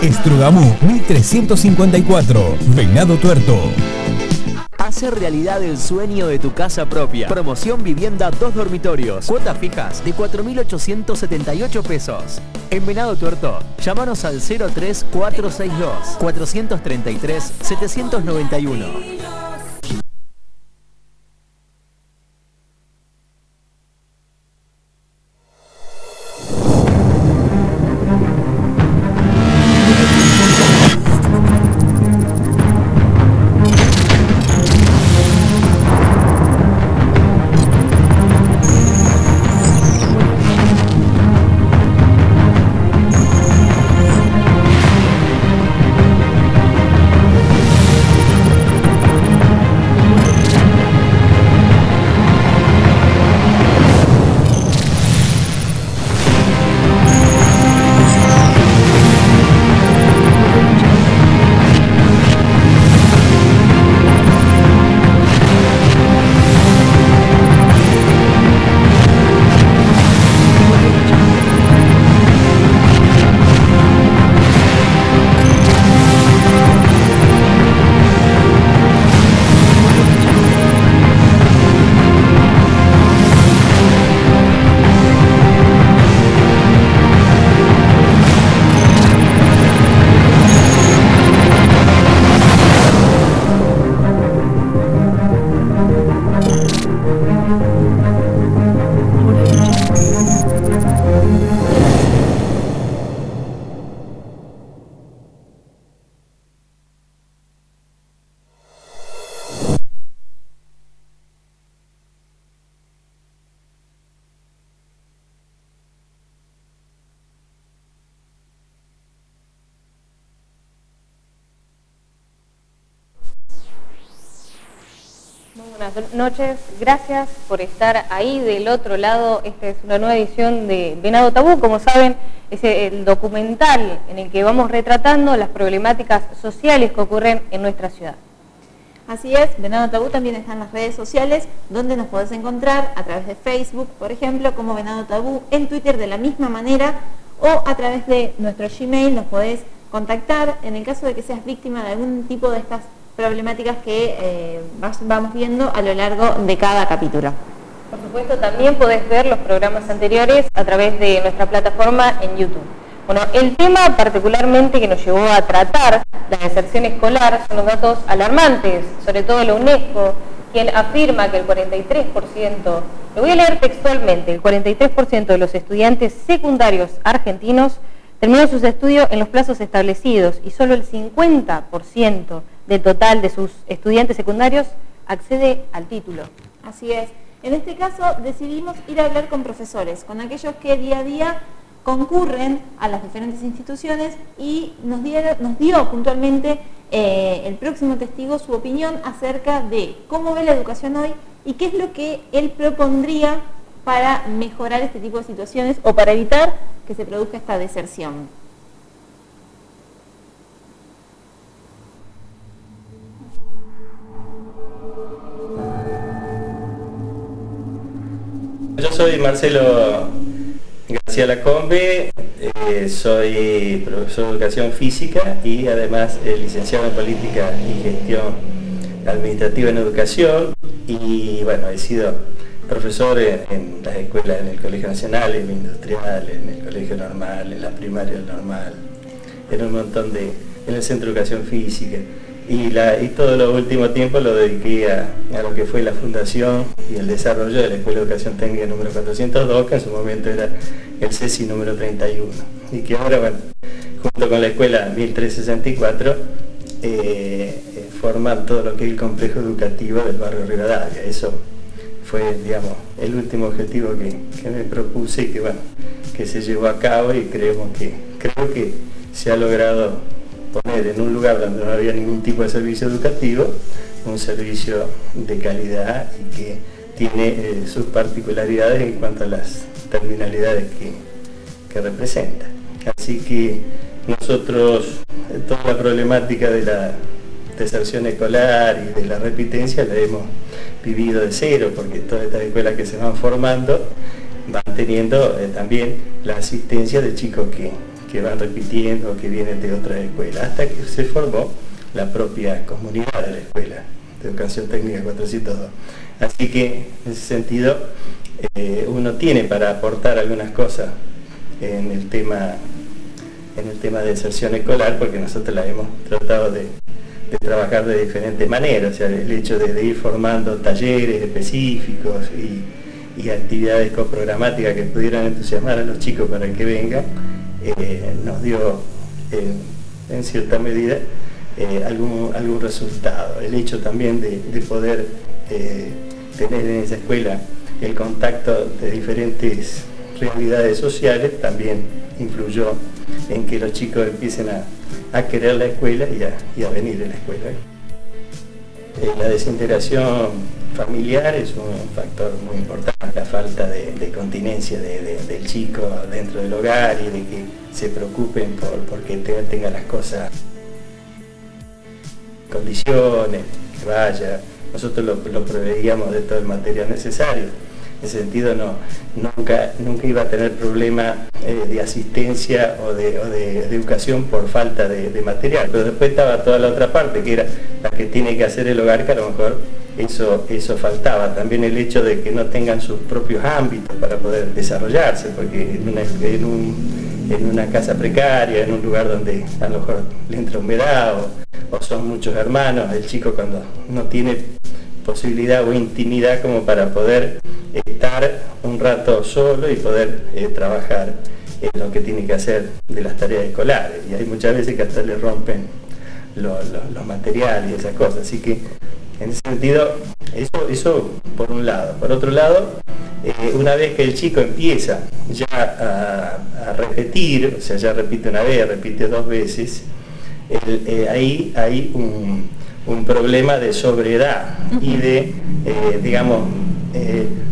Estrugamú 1354, Venado Tuerto. Hacer realidad el sueño de tu casa propia. Promoción vivienda 2 dormitorios. Cuotas fijas de 4.878 pesos. En Venado Tuerto, llámanos al 03462 433 791. Buenas noches, gracias por estar ahí del otro lado. Esta es una nueva edición de Venado Tabú. Como saben, es el documental en el que vamos retratando las problemáticas sociales que ocurren en nuestra ciudad. Así es, Venado Tabú también está en las redes sociales, donde nos podés encontrar a través de Facebook, por ejemplo, como Venado Tabú, en Twitter de la misma manera, o a través de nuestro Gmail nos podés contactar en el caso de que seas víctima de algún tipo de estas problemáticas que vamos viendo a lo largo de cada capítulo. Por supuesto, también podés ver los programas anteriores a través de nuestra plataforma en YouTube. Bueno, el tema particularmente que nos llevó a tratar la deserción escolar son los datos alarmantes, sobre todo la UNESCO, quien afirma que el 43%, lo voy a leer textualmente, el 43% de los estudiantes secundarios argentinos terminó sus estudios en los plazos establecidos y solo el 50% del total de sus estudiantes secundarios accede al título. Así es. En este caso decidimos ir a hablar con profesores, con aquellos que día a día concurren a las diferentes instituciones y nos dio puntualmente el próximo testigo su opinión acerca de cómo ve la educación hoy y qué es lo que él propondría para mejorar este tipo de situaciones o para evitar que se produzca esta deserción. Yo soy Marcelo García Lacombe, soy profesor de educación física y además licenciado en política y gestión administrativa en educación, y bueno, he sido profesor en las escuelas, en el Colegio Nacional, en el Industrial, en el Colegio Normal, en la primaria normal, en un montón en el Centro de Educación Física. Y todo lo último tiempo lo dediqué a lo que fue la fundación y el desarrollo de la Escuela de Educación Técnica número 402, que en su momento era el CESI número 31, y que ahora, bueno, junto con la Escuela 1364, forman todo lo que es el complejo educativo del barrio Rivadavia. Eso fue, digamos, el último objetivo que me propuse y que, bueno, que se llevó a cabo, y creo que se ha logrado poner en un lugar donde no había ningún tipo de servicio educativo un servicio de calidad y que tiene sus particularidades en cuanto a las terminalidades que representa. Así que nosotros toda la problemática de la deserción escolar y de la repitencia la hemos vivido de cero, porque todas estas escuelas que se van formando van teniendo también la asistencia de chicos que que van repitiendo o que vienen de otras escuelas, hasta que se formó la propia comunidad de la Escuela de Educación Técnica 402. Así que en ese sentido uno tiene para aportar algunas cosas en el tema de inserción escolar, porque nosotros la hemos tratado de trabajar de diferentes maneras, o sea, el hecho de ir formando talleres específicos y actividades coprogramáticas que pudieran entusiasmar a los chicos para que vengan, nos dio en cierta medida algún resultado. El hecho también de poder tener en esa escuela el contacto de diferentes realidades sociales también influyó en que los chicos empiecen a querer la escuela y a venir a la escuela. La desintegración familiar es un factor muy importante, la falta de continencia del chico dentro del hogar y de que se preocupen porque tenga las cosas, condiciones, que vaya. Nosotros lo proveíamos de todo el material necesario. En ese sentido nunca iba a tener problema de asistencia o de educación por falta de material. Pero después estaba toda la otra parte, que era la que tiene que hacer el hogar, que a lo mejor eso faltaba. También el hecho de que no tengan sus propios ámbitos para poder desarrollarse, porque en una casa precaria, en un lugar donde a lo mejor le entra humedad o son muchos hermanos, el chico cuando no tiene posibilidad o intimidad como para poder estar un rato solo y poder trabajar en lo que tiene que hacer de las tareas escolares, y hay muchas veces que hasta le rompen los materiales y esas cosas. Así que en ese sentido, eso por un lado. Por otro lado, una vez que el chico empieza ya a repetir, o sea, ya repite una vez, repite 2 veces, ahí hay un problema de sobriedad y de,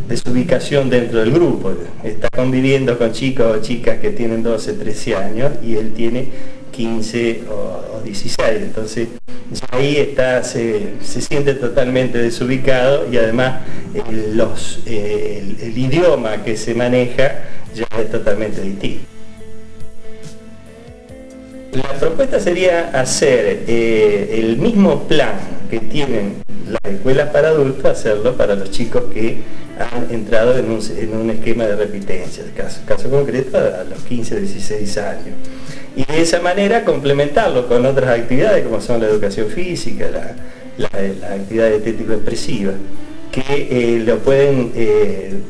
desubicación dentro del grupo. Está conviviendo con chicos o chicas que tienen 12, 13 años y él tiene 15 o 16, entonces ya ahí se siente totalmente desubicado, y además el idioma que se maneja ya es totalmente distinto. La propuesta sería hacer el mismo plan que tienen las escuelas para adultos, hacerlo para los chicos que han entrado en un esquema de repitencia, caso concreto a los 15 o 16 años. Y de esa manera complementarlo con otras actividades como son la educación física, las actividades estético-expresivas, que lo pueden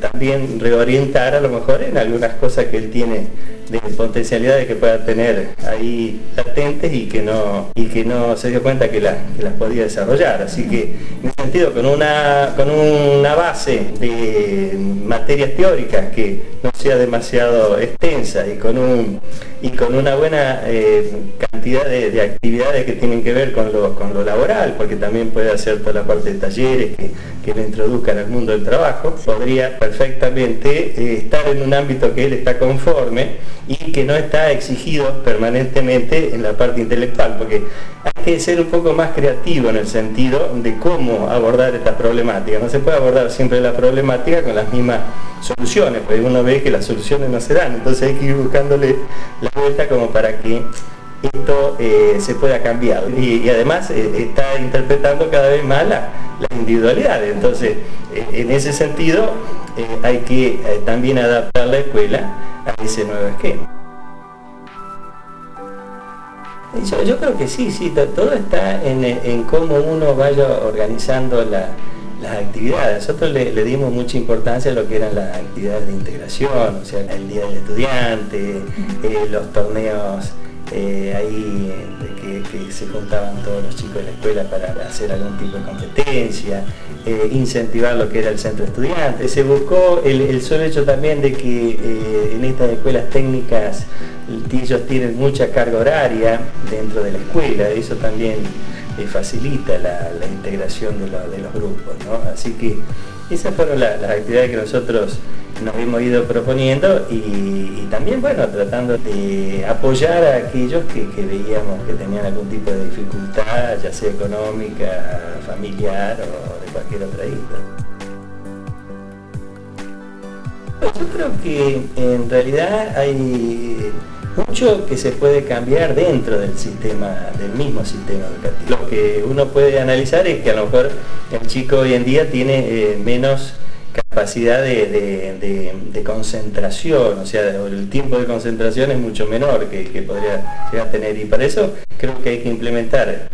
también reorientar a lo mejor en algunas cosas que él tiene de potencialidades que pueda tener ahí latentes y que no se dio cuenta que las podía desarrollar. Así que en ese sentido, con una base de materias teóricas que no sea demasiado extensa y con una buena cantidad de actividades que tienen que ver con lo laboral, porque también puede hacer toda la parte de talleres que le introduzcan al mundo del trabajo, podría perfectamente estar en un ámbito que él está conforme y que no está exigido permanentemente en la parte intelectual, porque hay que ser un poco más creativo en el sentido de cómo abordar esta problemática. No se puede abordar siempre la problemática con las mismas soluciones, porque uno ve que las soluciones no se dan, entonces hay que ir buscándole la vuelta como para que esto se pueda cambiar, y además está interpretando cada vez más las individualidades. Entonces en ese sentido hay que también adaptar la escuela a ese nuevo esquema. Yo creo que sí, todo está en cómo uno vaya organizando las actividades. Nosotros le dimos mucha importancia a lo que eran las actividades de integración, o sea, el Día del Estudiante, los torneos ahí que se juntaban todos los chicos de la escuela para hacer algún tipo de competencia, incentivar lo que era el centro estudiante. Se buscó el solo hecho también de que en estas escuelas técnicas ellos tienen mucha carga horaria dentro de la escuela, eso también facilita la integración de los grupos, ¿no? Así que esas fueron las actividades que nosotros nos hemos ido proponiendo, y también, bueno, tratando de apoyar a aquellos que veíamos que tenían algún tipo de dificultad, ya sea económica, familiar o de cualquier otra índole. Yo creo que en realidad hay mucho que se puede cambiar dentro del mismo sistema educativo. Lo que uno puede analizar es que a lo mejor el chico hoy en día tiene menos capacidad de concentración, o sea, el tiempo de concentración es mucho menor que podría llegar a tener, y para eso creo que hay que implementar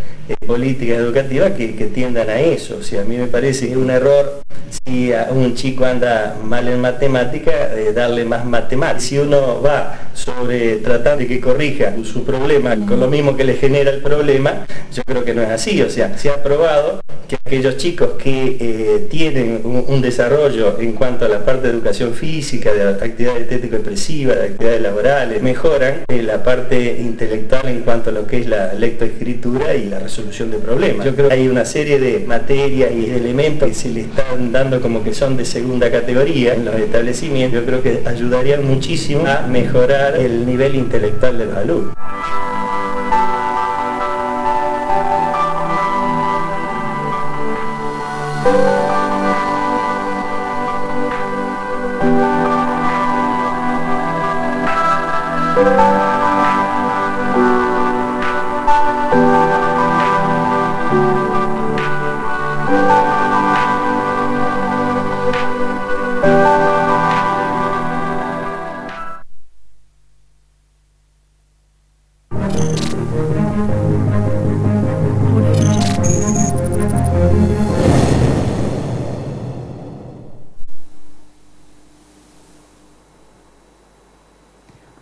políticas educativas que tiendan a eso. O sea, a mí me parece un error si a un chico anda mal en matemática, darle más matemáticas. Si uno va sobre tratar de que corrija su problema con lo mismo que le genera el problema, yo creo que no es así. O sea, se ha probado que aquellos chicos que tienen un desarrollo en cuanto a la parte de educación física, de actividades estético-expresivas, de actividades laborales, mejoran la parte intelectual en cuanto a lo que es la lectoescritura y la resolución de problemas. Yo creo que hay una serie de materias y de elementos que se le están dando como que son de segunda categoría en los establecimientos. Yo creo que ayudarían muchísimo a mejorar el nivel intelectual de los alumnos.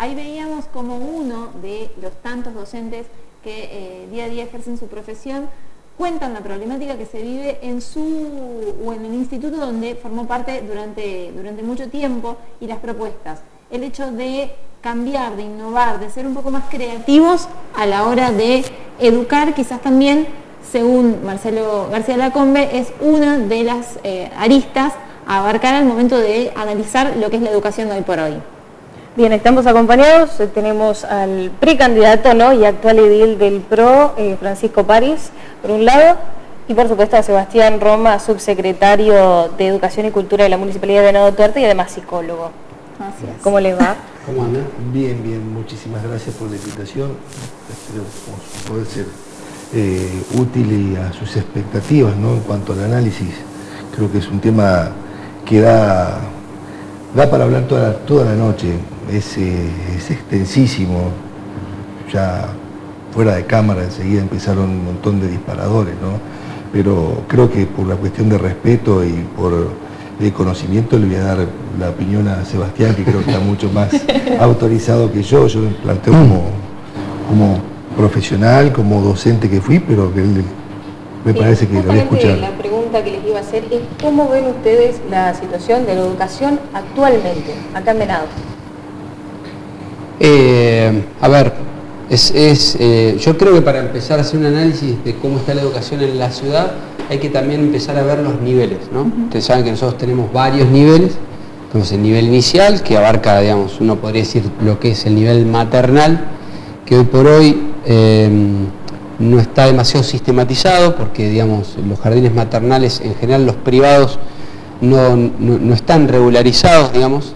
Ahí veíamos como uno de los tantos docentes que día a día ejercen su profesión cuentan la problemática que se vive en el instituto donde formó parte durante mucho tiempo, y las propuestas. El hecho de cambiar, de innovar, de ser un poco más creativos a la hora de educar, quizás también, según Marcelo García Lacombe, es una de las aristas a abarcar al momento de analizar lo que es la educación de hoy por hoy. Bien, estamos acompañados, tenemos al precandidato, ¿no?, y actual edil del PRO, Francisco París, por un lado, y por supuesto a Sebastián Roma, subsecretario de Educación y Cultura de la Municipalidad de Venado Tuerto y además psicólogo. Así es. ¿Cómo les va? ¿Cómo anda? Bien, bien, muchísimas gracias por la invitación. Espero poder ser útil y a sus expectativas, ¿no?, en cuanto al análisis. Creo que es un tema que da para hablar toda la noche. Es extensísimo. Ya fuera de cámara enseguida empezaron un montón de disparadores, ¿no? Pero creo que por la cuestión de respeto y por el conocimiento le voy a dar la opinión a Sebastián, que creo que está mucho más autorizado que yo. Yo me planteo como profesional, como docente que fui, pero que él me parece que lo voy a escuchar. La pregunta que les iba a hacer es: ¿cómo ven ustedes la situación de la educación actualmente, acá en Venado? A ver, yo creo que para empezar a hacer un análisis de cómo está la educación en la ciudad, hay que también empezar a ver los niveles, ¿no? Ustedes saben que nosotros tenemos varios niveles. Tenemos el nivel inicial, que abarca, digamos, uno podría decir lo que es el nivel maternal, que hoy por hoy no está demasiado sistematizado, porque, digamos, los jardines maternales, en general los privados, no están regularizados, digamos.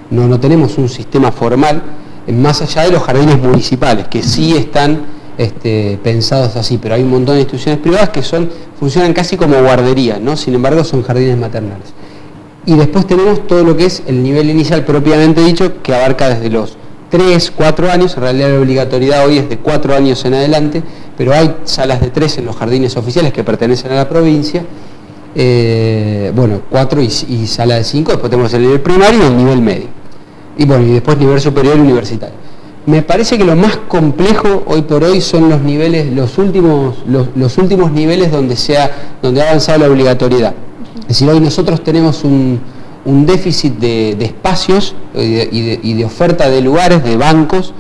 No tenemos un sistema formal, más allá de los jardines municipales, que sí están pensados así, pero hay un montón de instituciones privadas que funcionan casi como guarderías, ¿no? Sin embargo, son jardines maternales. Y después tenemos todo lo que es el nivel inicial propiamente dicho, que abarca desde los 3, 4 años, en realidad la obligatoriedad hoy es de 4 años en adelante, pero hay salas de 3 en los jardines oficiales que pertenecen a la provincia, 4 y sala de 5, después tenemos el nivel primario y el nivel medio. Y bueno, y después nivel superior y universitario. Me parece que lo más complejo hoy por hoy son los niveles, los últimos niveles donde ha avanzado la obligatoriedad. Es decir, hoy nosotros tenemos un déficit de espacios y de oferta de lugares, de bancos,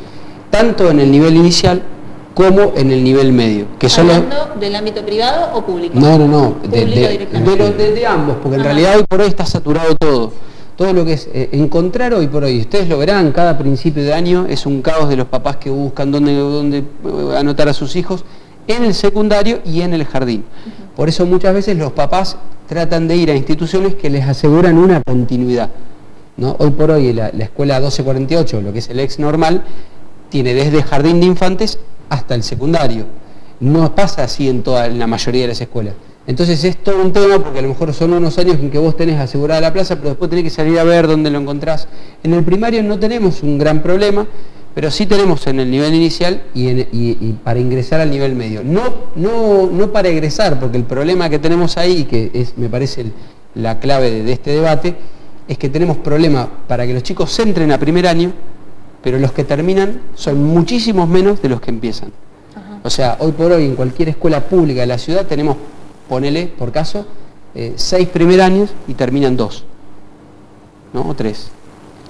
tanto en el nivel inicial como en el nivel medio. Que ¿Hablando del ámbito privado o público? No, de ambos, porque en realidad hoy por hoy está saturado todo. Todo lo que es encontrar hoy por hoy, ustedes lo verán, cada principio de año es un caos de los papás que buscan dónde anotar a sus hijos en el secundario y en el jardín. Por eso muchas veces los papás tratan de ir a instituciones que les aseguran una continuidad. ¿no? Hoy por hoy la escuela 1248, lo que es el ex normal, tiene desde jardín de infantes hasta el secundario. No pasa así en la mayoría de las escuelas. Entonces es todo un tema, porque a lo mejor son unos años en que vos tenés asegurada la plaza, pero después tenés que salir a ver dónde lo encontrás. En el primario no tenemos un gran problema, pero sí tenemos en el nivel inicial y para ingresar al nivel medio. No para egresar, porque el problema que tenemos ahí, y que me parece la clave de este debate, es que tenemos problema para que los chicos entren a primer año, pero los que terminan son muchísimos menos de los que empiezan. Ajá. O sea, hoy por hoy en cualquier escuela pública de la ciudad tenemos, ponele por caso, 6 primer años y terminan 2, ¿no? O 3.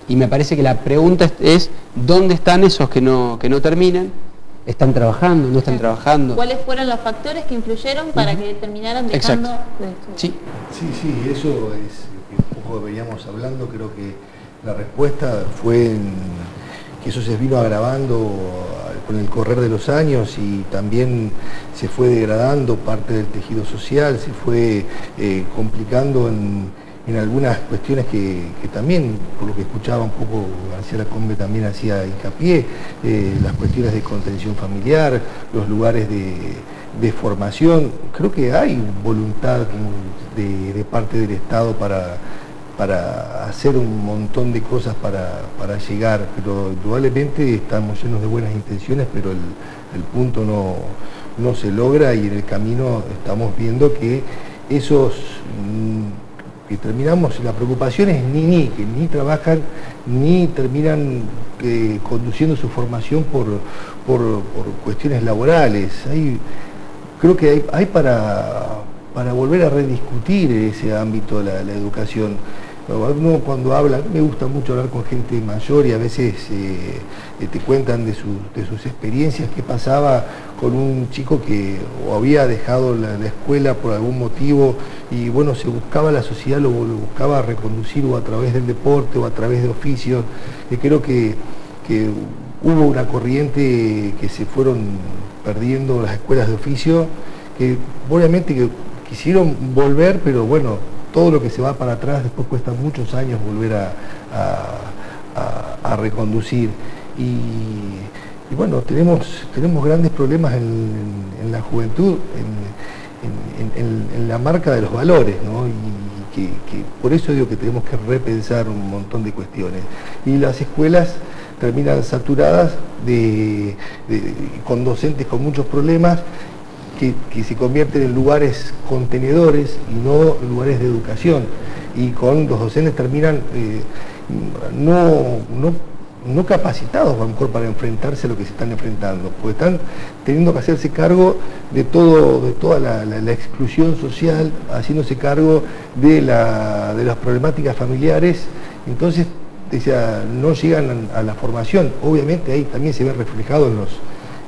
Y me parece que la pregunta es ¿dónde están esos que no terminan? ¿Están trabajando? ¿No están trabajando? ¿Cuáles fueron los factores que influyeron para que terminaran dejando de estudiar? Sí, eso es lo que un poco veníamos hablando. Creo que la respuesta fue que eso se vino agravando con el correr de los años y también se fue degradando parte del tejido social, se fue complicando en algunas cuestiones que también, por lo que escuchaba un poco García Lacombe, también hacía hincapié, las cuestiones de contención familiar, los lugares de formación. Creo que hay voluntad de parte del Estado para hacer un montón de cosas para llegar, pero indudablemente estamos llenos de buenas intenciones, pero el punto no se logra, y en el camino estamos viendo que esos que terminamos, la preocupación es que ni trabajan ni terminan conduciendo su formación por cuestiones laborales. Creo que hay para volver a rediscutir ese ámbito de la educación. Uno cuando habla, me gusta mucho hablar con gente mayor y a veces te cuentan de sus experiencias, qué pasaba con un chico que o había dejado la escuela por algún motivo y bueno, se buscaba la sociedad, lo buscaba reconducir o a través del deporte o a través de oficios. Creo que hubo una corriente que se fueron perdiendo las escuelas de oficio, que obviamente que quisieron volver, pero bueno, todo lo que se va para atrás después cuesta muchos años volver a reconducir. Y bueno, tenemos grandes problemas en la juventud, en la marca de los valores, ¿no? Y que por eso digo que tenemos que repensar un montón de cuestiones. Y las escuelas terminan saturadas con docentes con muchos problemas, que se convierten en lugares contenedores y no lugares de educación, y con los docentes terminan no capacitados a lo mejor para enfrentarse a lo que se están enfrentando, porque están teniendo que hacerse cargo de toda la exclusión social, haciéndose cargo de las problemáticas familiares. Entonces no llegan a la formación. Obviamente ahí también se ve reflejado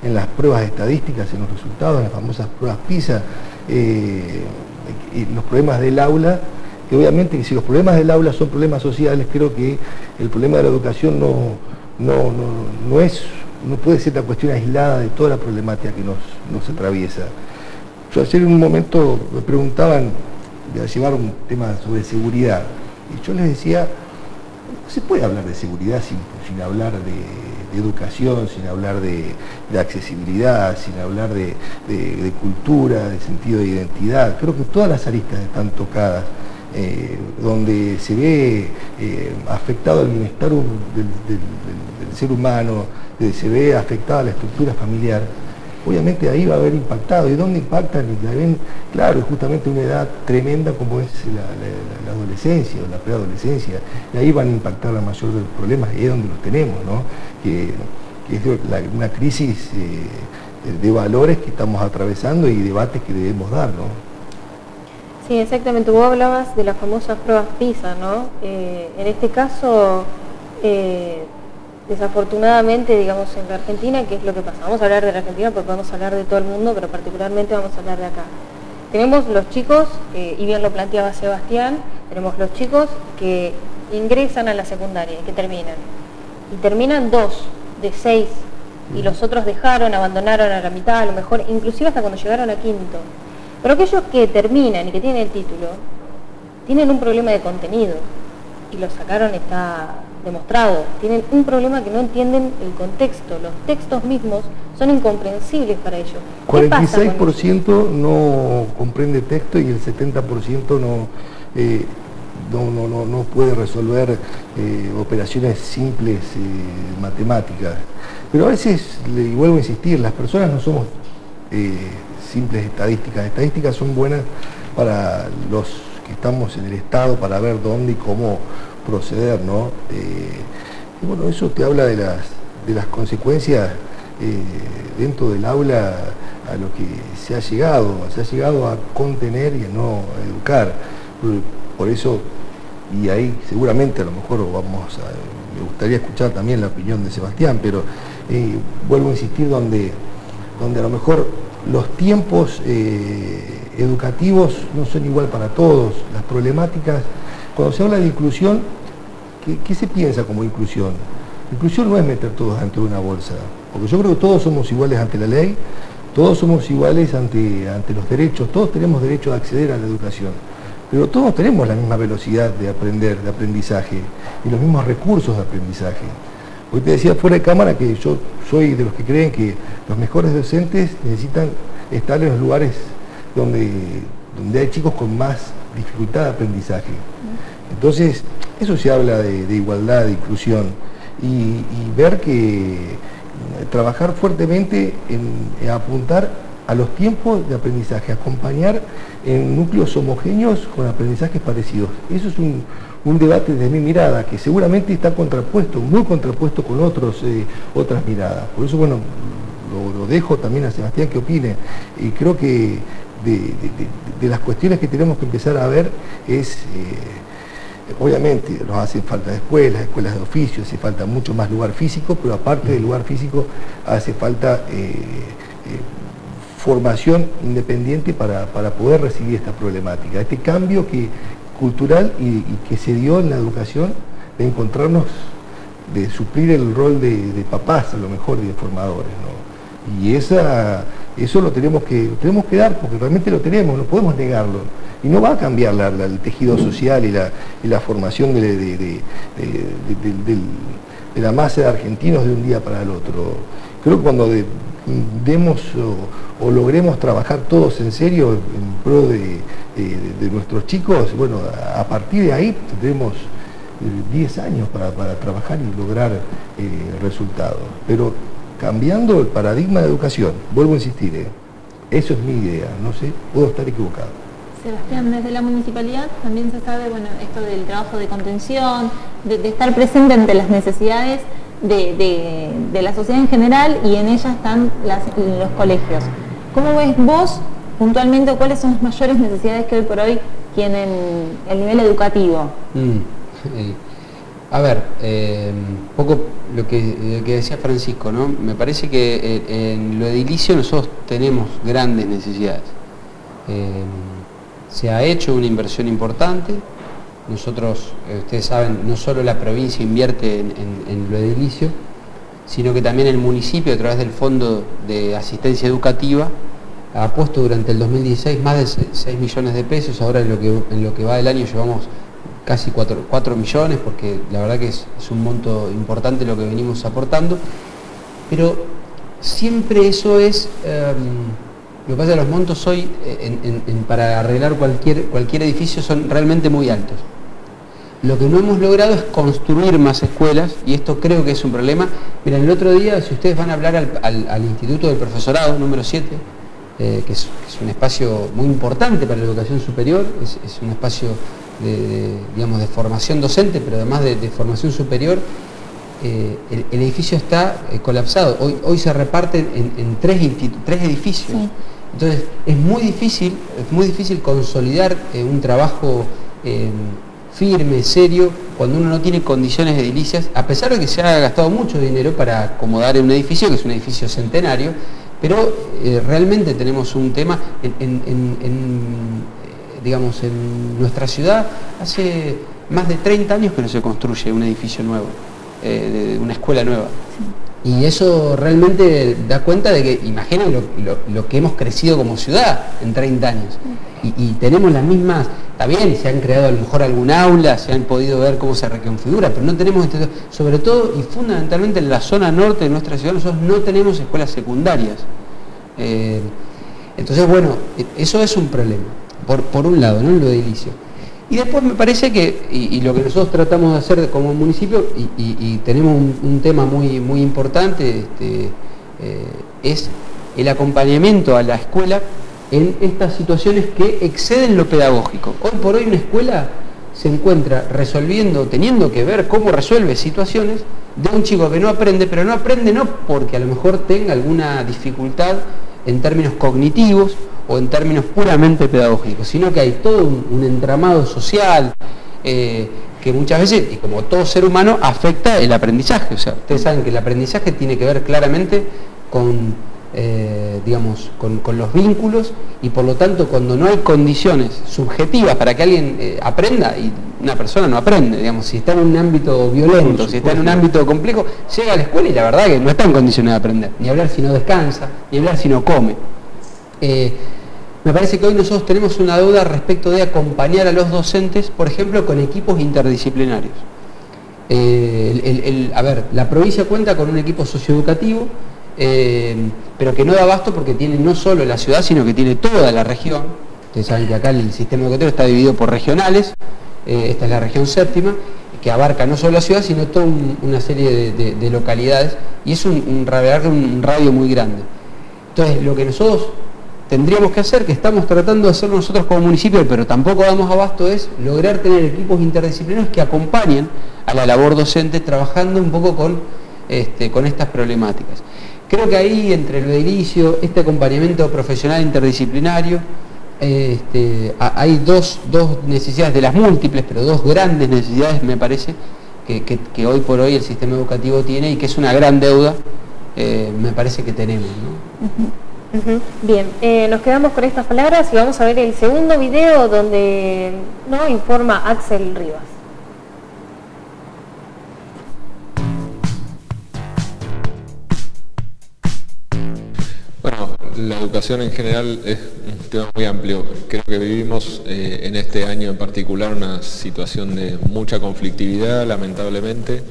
en las pruebas estadísticas, en los resultados, en las famosas pruebas PISA, y los problemas del aula, que obviamente si los problemas del aula son problemas sociales, creo que el problema de la educación no puede ser la cuestión aislada de toda la problemática que nos atraviesa. Yo ayer en un momento me preguntaban de llevar un tema sobre seguridad, y yo les decía, no se puede hablar de seguridad sin hablar de educación, sin hablar de accesibilidad, sin hablar de cultura, de sentido de identidad. Creo que todas las aristas están tocadas, donde se ve afectado el bienestar del ser humano, se ve afectada la estructura familiar. Obviamente ahí va a haber impactado. ¿Y dónde impactan? Y la ven, claro, es justamente una edad tremenda como es la adolescencia o la preadolescencia. Y ahí van a impactar la mayor de los problemas, y es donde los tenemos, ¿no? Que es una crisis de valores que estamos atravesando y debates que debemos dar, ¿no? Sí, exactamente. Vos hablabas de las famosas pruebas PISA, ¿no? En este caso, desafortunadamente, digamos, en la Argentina, ¿qué es lo que pasa? Vamos a hablar de la Argentina porque podemos hablar de todo el mundo, pero particularmente vamos a hablar de acá. Tenemos los chicos, y bien lo planteaba Sebastián, tenemos los chicos que ingresan a la secundaria y que terminan. Y terminan 2 de 6, y los otros abandonaron a la mitad, a lo mejor, inclusive hasta cuando llegaron a quinto. Pero aquellos que terminan y que tienen el título, tienen un problema de contenido. y lo sacaron, está demostrado, tienen un problema que no entienden el contexto, los textos mismos son incomprensibles para ellos. 46% no comprende texto y el 70% no puede resolver operaciones simples matemáticas. Pero a veces, y vuelvo a insistir, las personas no somos simples estadísticas. Las estadísticas son buenas para los que estamos en el Estado, para ver dónde y cómo proceder, ¿no? Y bueno, eso te habla de las consecuencias dentro del aula a lo que se ha llegado a contener y a no educar. Por eso, y ahí seguramente a lo mejor me gustaría escuchar también la opinión de Sebastián, pero vuelvo a insistir donde a lo mejor los tiempos educativos no son igual para todos, las problemáticas. Cuando se habla de inclusión, ¿qué se piensa como inclusión? Inclusión no es meter todos dentro de una bolsa, porque yo creo que todos somos iguales ante la ley, todos somos iguales ante los derechos, todos tenemos derecho a acceder a la educación, pero todos tenemos la misma velocidad de aprender, de aprendizaje, y los mismos recursos de aprendizaje. Hoy te decía fuera de cámara que yo soy de los que creen que los mejores docentes necesitan estar en los lugares donde hay chicos con más dificultad de aprendizaje. Entonces, eso se habla de igualdad, de inclusión, y ver que trabajar fuertemente en apuntar a los tiempos de aprendizaje, acompañar en núcleos homogéneos con aprendizajes parecidos. Eso es un debate desde mi mirada, que seguramente está contrapuesto, muy contrapuesto con otras miradas. Por eso, bueno, lo dejo también a Sebastián que opine, y creo que de las cuestiones que tenemos que empezar a ver es, obviamente nos hacen falta escuelas de oficio, hace falta mucho más lugar físico, pero aparte del lugar físico hace falta formación independiente para poder recibir esta problemática, este cambio cultural y que se dio en la educación, de encontrarnos, de suplir el rol de papás a lo mejor y de formadores, ¿no? Y eso lo tenemos que dar, porque realmente lo tenemos, no podemos negarlo, y no va a cambiar el tejido social y la formación de la masa de argentinos de un día para el otro. Creo que cuando demos o logremos trabajar todos en serio en pro de nuestros chicos, bueno, a partir de ahí tendremos 10 años para trabajar y lograr resultados. Pero cambiando el paradigma de educación, vuelvo a insistir, eso es mi idea, no sé, puedo estar equivocado. Sebastián, desde la municipalidad también se sabe, bueno, esto del trabajo de contención, de estar presente ante las necesidades de la sociedad en general, y en ella están los colegios. ¿Cómo ves vos puntualmente cuáles son las mayores necesidades que hoy por hoy tienen el nivel educativo? A ver, un poco lo que decía Francisco, ¿no? Me parece que en lo edilicio nosotros tenemos grandes necesidades. Se ha hecho una inversión importante. Nosotros, ustedes saben, no solo la provincia invierte en lo edilicio, sino que también el municipio, a través del Fondo de Asistencia Educativa, ha puesto durante el 2016 más de 6 millones de pesos. Ahora en lo que va del año llevamos casi 4 millones, porque la verdad que es un monto importante lo que venimos aportando. Pero siempre eso es... Lo que pasa es que los montos hoy para arreglar cualquier edificio son realmente muy altos. Lo que no hemos logrado es construir más escuelas, y esto creo que es un problema. Miren, el otro día, si ustedes van a hablar al Instituto del Profesorado, número 7, que es un espacio muy importante para la educación superior, es un espacio de formación docente, pero además de formación superior, el edificio está colapsado. Hoy se reparten en tres edificios. Sí. Entonces es muy difícil consolidar un trabajo firme, serio, cuando uno no tiene condiciones edilicias, a pesar de que se ha gastado mucho dinero para acomodar un edificio, que es un edificio centenario, pero realmente tenemos un tema digamos, en nuestra ciudad hace más de 30 años que no se construye un edificio nuevo, una escuela nueva. Sí. Y eso realmente da cuenta de que, imaginen lo que hemos crecido como ciudad en 30 años. y tenemos las mismas, está bien, se han creado a lo mejor algún aula, se han podido ver cómo se reconfigura, pero no tenemos, sobre todo y fundamentalmente en la zona norte de nuestra ciudad, nosotros no tenemos escuelas secundarias. Entonces, bueno, eso es un problema, por un lado, ¿no? Lo edilicio. Y después me parece que, y lo que nosotros tratamos de hacer como municipio, y tenemos un tema muy, muy importante, es el acompañamiento a la escuela en estas situaciones que exceden lo pedagógico. Hoy por hoy una escuela se encuentra resolviendo, teniendo que ver cómo resuelve situaciones de un chico que no aprende, pero no aprende no porque a lo mejor tenga alguna dificultad en términos cognitivos o en términos puramente pedagógicos, sino que hay todo un entramado social que muchas veces, y como todo ser humano, afecta el aprendizaje. O sea, ustedes saben que el aprendizaje tiene que ver claramente con, digamos, con los vínculos, y por lo tanto cuando no hay condiciones subjetivas para que alguien aprenda, y una persona no aprende, digamos, si está en un ámbito violento, si está en un ámbito complejo, llega a la escuela y la verdad que no está en condiciones de aprender, ni hablar si no descansa, ni hablar si no come. Me parece que hoy nosotros tenemos una deuda respecto de acompañar a los docentes, por ejemplo, con equipos interdisciplinarios. A ver, la provincia cuenta con un equipo socioeducativo, pero que no da abasto porque tiene no solo la ciudad, sino que tiene toda la región. Ustedes saben que acá el sistema educativo está dividido por regionales, esta es la región séptima, que abarca no solo la ciudad, sino toda una serie de localidades, y es un radio muy grande. Entonces, lo que nosotros tendríamos que hacer, que estamos tratando de hacer nosotros como municipio, pero tampoco damos abasto, es lograr tener equipos interdisciplinarios que acompañen a la labor docente, trabajando un poco con estas problemáticas. Creo que ahí, entre lo edilicio, este acompañamiento profesional interdisciplinario, hay dos necesidades de las múltiples, pero dos grandes necesidades, me parece, que hoy por hoy el sistema educativo tiene, y que es una gran deuda, me parece que tenemos, ¿no? Bien, nos quedamos con estas palabras y vamos a ver el segundo video donde nos informa Axel Rivas. Bueno, la educación en general es un tema muy amplio. Creo que vivimos en este año en particular una situación de mucha conflictividad, lamentablemente.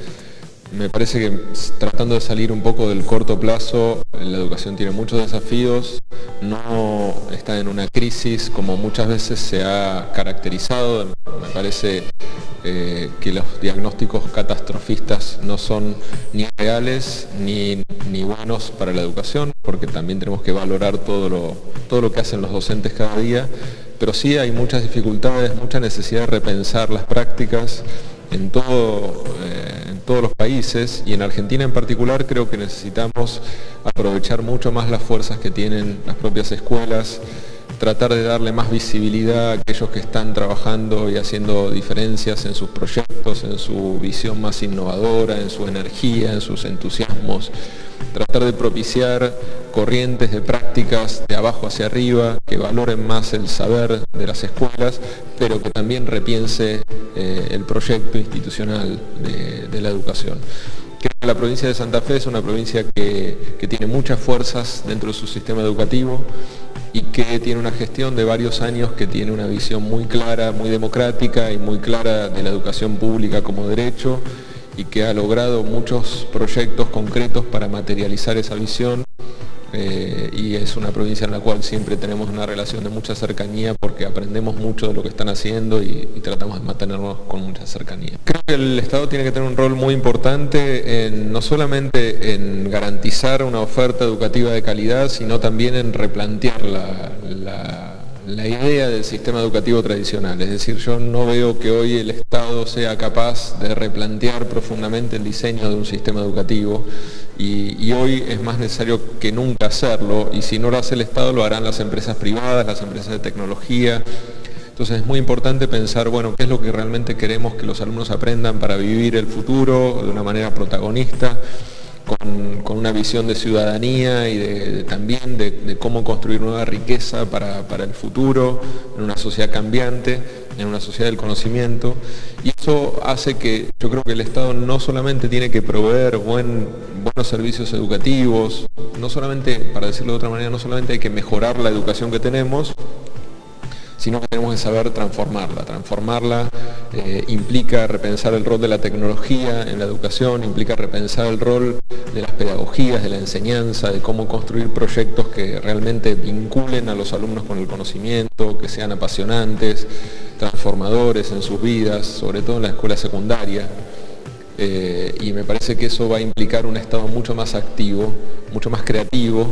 Me parece que tratando de salir un poco del corto plazo, la educación tiene muchos desafíos, no está en una crisis como muchas veces se ha caracterizado. Me parece que los diagnósticos catastrofistas no son ni reales ni buenos para la educación, porque también tenemos que valorar todo lo que hacen los docentes cada día, pero sí hay muchas dificultades, mucha necesidad de repensar las prácticas en todos los países, y en Argentina en particular creo que necesitamos aprovechar mucho más las fuerzas que tienen las propias escuelas, tratar de darle más visibilidad a aquellos que están trabajando y haciendo diferencias en sus proyectos, en su visión más innovadora, en su energía, en sus entusiasmos, tratar de propiciar corrientes de prácticas de abajo hacia arriba que valoren más el saber de las escuelas, pero que también repiense el proyecto institucional de la educación. Creo que la provincia de Santa Fe es una provincia que tiene muchas fuerzas dentro de su sistema educativo y que tiene una gestión de varios años que tiene una visión muy clara, muy democrática y muy clara de la educación pública como derecho, y que ha logrado muchos proyectos concretos para materializar esa visión, y es una provincia en la cual siempre tenemos una relación de mucha cercanía porque aprendemos mucho de lo que están haciendo y tratamos de mantenernos con mucha cercanía. Creo que el Estado tiene que tener un rol muy importante no solamente en garantizar una oferta educativa de calidad, sino también en replantear la idea del sistema educativo tradicional. Es decir, yo no veo que hoy el Estado sea capaz de replantear profundamente el diseño de un sistema educativo, y hoy es más necesario que nunca hacerlo, y si no lo hace el Estado lo harán las empresas privadas, las empresas de tecnología. Entonces es muy importante pensar, bueno, qué es lo que realmente queremos que los alumnos aprendan para vivir el futuro de una manera protagonista, con una visión de ciudadanía y también de cómo construir nueva riqueza para el futuro, en una sociedad cambiante, en una sociedad del conocimiento. Y eso hace que yo creo que el Estado no solamente tiene que proveer buenos servicios educativos, no solamente, para decirlo de otra manera, no solamente hay que mejorar la educación que tenemos, sino que tenemos que saber transformarla. Transformarla implica repensar el rol de la tecnología en la educación, implica repensar el rol de las pedagogías, de la enseñanza, de cómo construir proyectos que realmente vinculen a los alumnos con el conocimiento, que sean apasionantes, transformadores en sus vidas, sobre todo en la escuela secundaria. Y me parece que eso va a implicar un Estado mucho más activo, mucho más creativo,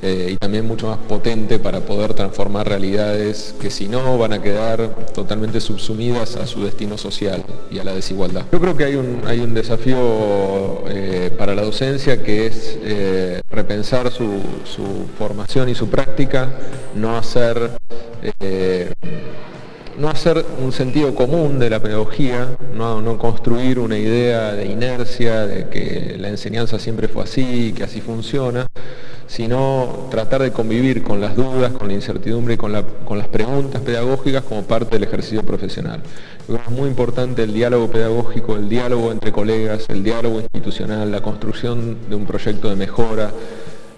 y también mucho más potente para poder transformar realidades que si no van a quedar totalmente subsumidas a su destino social y a la desigualdad. Yo creo que hay un desafío para la docencia que es repensar su formación y su práctica, no hacer un sentido común de la pedagogía, no construir una idea de inercia, de que la enseñanza siempre fue así, que así funciona, sino tratar de convivir con las dudas, con la incertidumbre y con las preguntas pedagógicas como parte del ejercicio profesional. Creo que es muy importante el diálogo pedagógico, el diálogo entre colegas, el diálogo institucional, la construcción de un proyecto de mejora,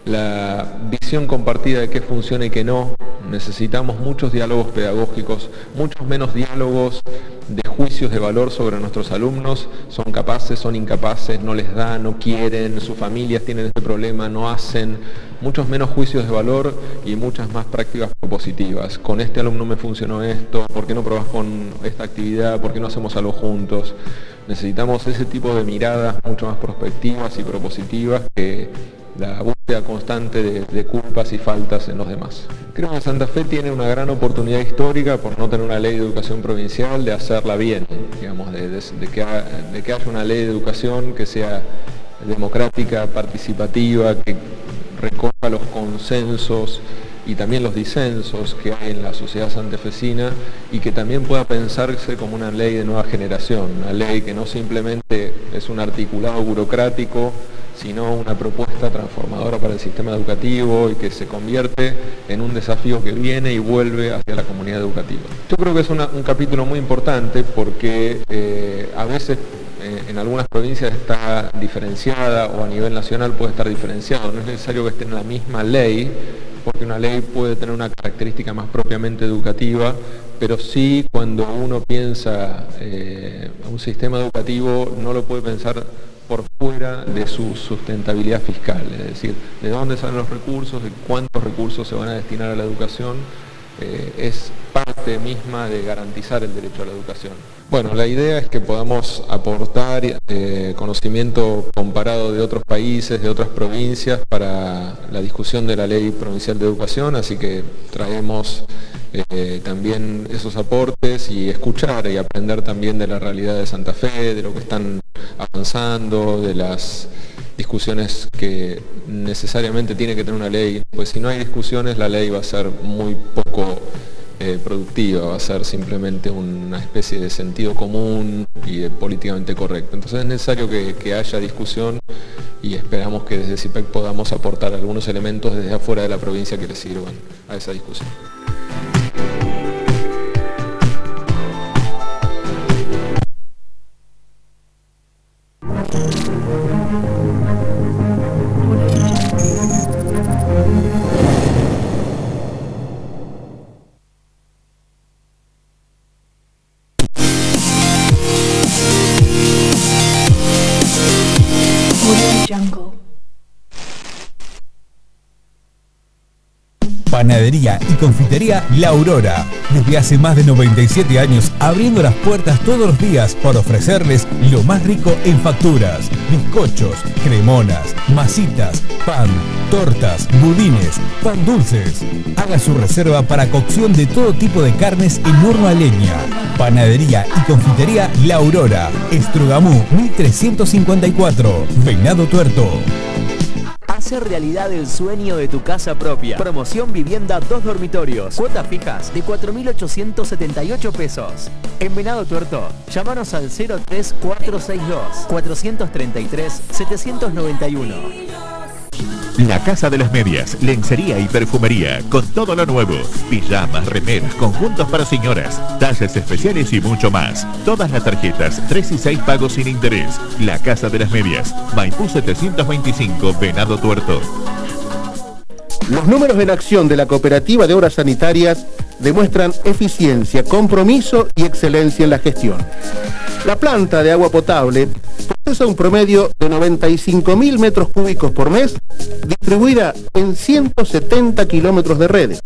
la visión compartida de qué funciona y qué no. Necesitamos muchos diálogos pedagógicos, muchos menos diálogos de juicios de valor sobre nuestros alumnos. Son capaces, son incapaces, no les da, no quieren, sus familias tienen este problema, no hacen. Muchos menos juicios de valor y muchas más prácticas propositivas. Con este alumno me funcionó esto, ¿por qué no probás con esta actividad? ¿Por qué no hacemos algo juntos? Necesitamos ese tipo de miradas mucho más prospectivas y propositivas que la búsqueda constante de culpas y faltas en los demás. Creo que Santa Fe tiene una gran oportunidad histórica por no tener una ley de educación provincial, de hacerla bien, digamos, de que haya una ley de educación que sea democrática, participativa, que recoja los consensos y también los disensos que hay en la sociedad santafesina y que también pueda pensarse como una ley de nueva generación, una ley que no simplemente es un articulado burocrático, sino una propuesta transformadora para el sistema educativo y que se convierte en un desafío que viene y vuelve hacia la comunidad educativa. Yo creo que es un capítulo muy importante porque a veces en algunas provincias está diferenciada o a nivel nacional puede estar diferenciado. No es necesario que esté en la misma ley, porque una ley puede tener una característica más propiamente educativa, pero sí cuando uno piensa un sistema educativo no lo puede pensar por fuera de su sustentabilidad fiscal, es decir, de dónde salen los recursos, de cuántos recursos se van a destinar a la educación, es parte misma de garantizar el derecho a la educación. Bueno, la idea es que podamos aportar conocimiento comparado de otros países, de otras provincias, para la discusión de la Ley Provincial de Educación, así que traemos también esos aportes y escuchar y aprender también de la realidad de Santa Fe, de lo que están avanzando, de las discusiones que necesariamente tiene que tener una ley, pues si no hay discusiones la ley va a ser muy poco productiva, va a ser simplemente una especie de sentido común y de políticamente correcto. Entonces es necesario que haya discusión y esperamos que desde CIPEC podamos aportar algunos elementos desde afuera de la provincia que le sirvan a esa discusión. Panadería y confitería La Aurora. Desde hace más de 97 años abriendo las puertas todos los días para ofrecerles lo más rico en facturas, bizcochos, cremonas, masitas, pan, tortas, budines, pan dulces. Haga su reserva para cocción de todo tipo de carnes en horno a leña. Panadería y confitería La Aurora. Estrogamú 1354, Venado Tuerto. Hacer realidad el sueño de tu casa propia. Promoción vivienda 2 dormitorios. Cuotas fijas de 4.878 pesos. En Venado Tuerto, llámanos al 03462 433 791. La Casa de las Medias, lencería y perfumería, con todo lo nuevo. Pijamas, remeras, conjuntos para señoras, talles especiales y mucho más. Todas las tarjetas, 3 y 6 pagos sin interés. La Casa de las Medias, Maipú 725, Venado Tuerto. Los números en acción de la Cooperativa de Obras Sanitarias demuestran eficiencia, compromiso y excelencia en la gestión. La planta de agua potable procesa un promedio de 95.000 metros cúbicos por mes, distribuida en 170 kilómetros de redes.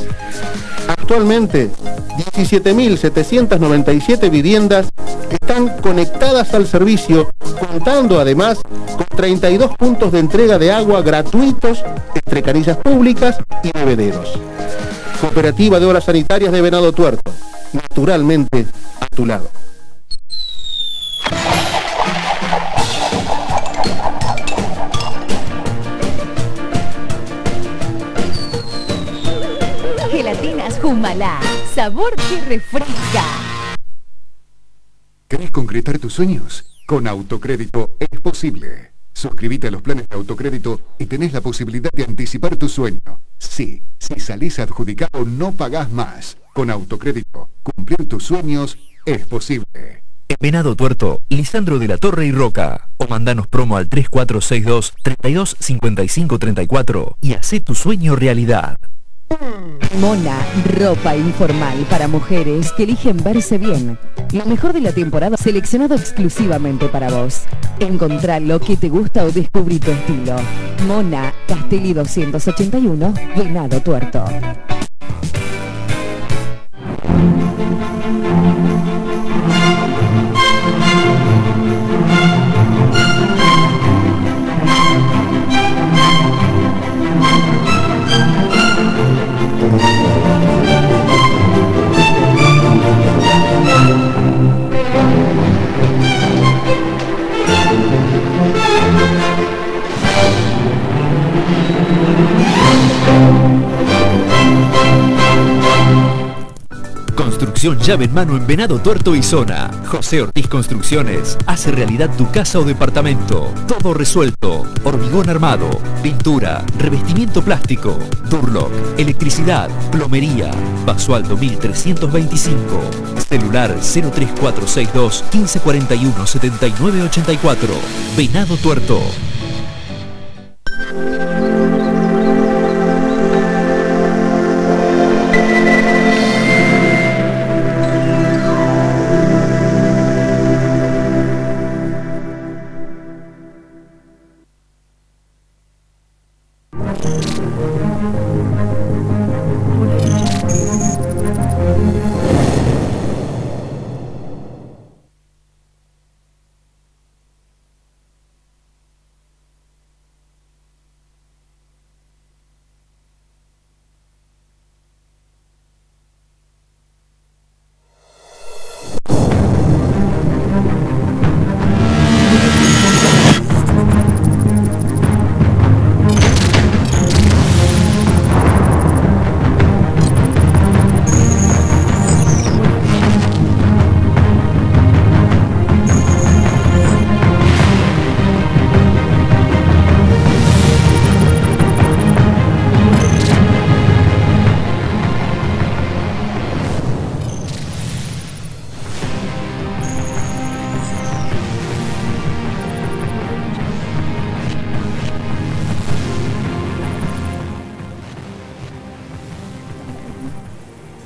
Actualmente, 17.797 viviendas están conectadas al servicio, contando además con 32 puntos de entrega de agua gratuitos entre canillas públicas y bebederos. Cooperativa de Obras Sanitarias de Venado Tuerto, naturalmente a tu lado. Gelatinas Humalá, sabor que refresca. ¿Querés concretar tus sueños? Con Autocrédito es posible. Suscríbete a los planes de autocrédito y tenés la posibilidad de anticipar tu sueño. Sí, si salís adjudicado no pagás más. Con Autocrédito, cumplir tus sueños es posible. En Venado Tuerto, Lisandro de la Torre y Roca. O mandanos promo al 3462-325534 y hacé tu sueño realidad. Mona, ropa informal para mujeres que eligen verse bien. Lo mejor de la temporada seleccionado exclusivamente para vos. Encontrá lo que te gusta o descubrí tu estilo. Mona, Castelli 281, Venado Tuerto. Construcción llave en mano en Venado Tuerto y zona. José Ortiz Construcciones hace realidad tu casa o departamento. Todo resuelto. Hormigón armado, pintura, revestimiento plástico, Durlock, electricidad, plomería. Basualdo 1325. Celular 03462 1541 7984. Venado Tuerto.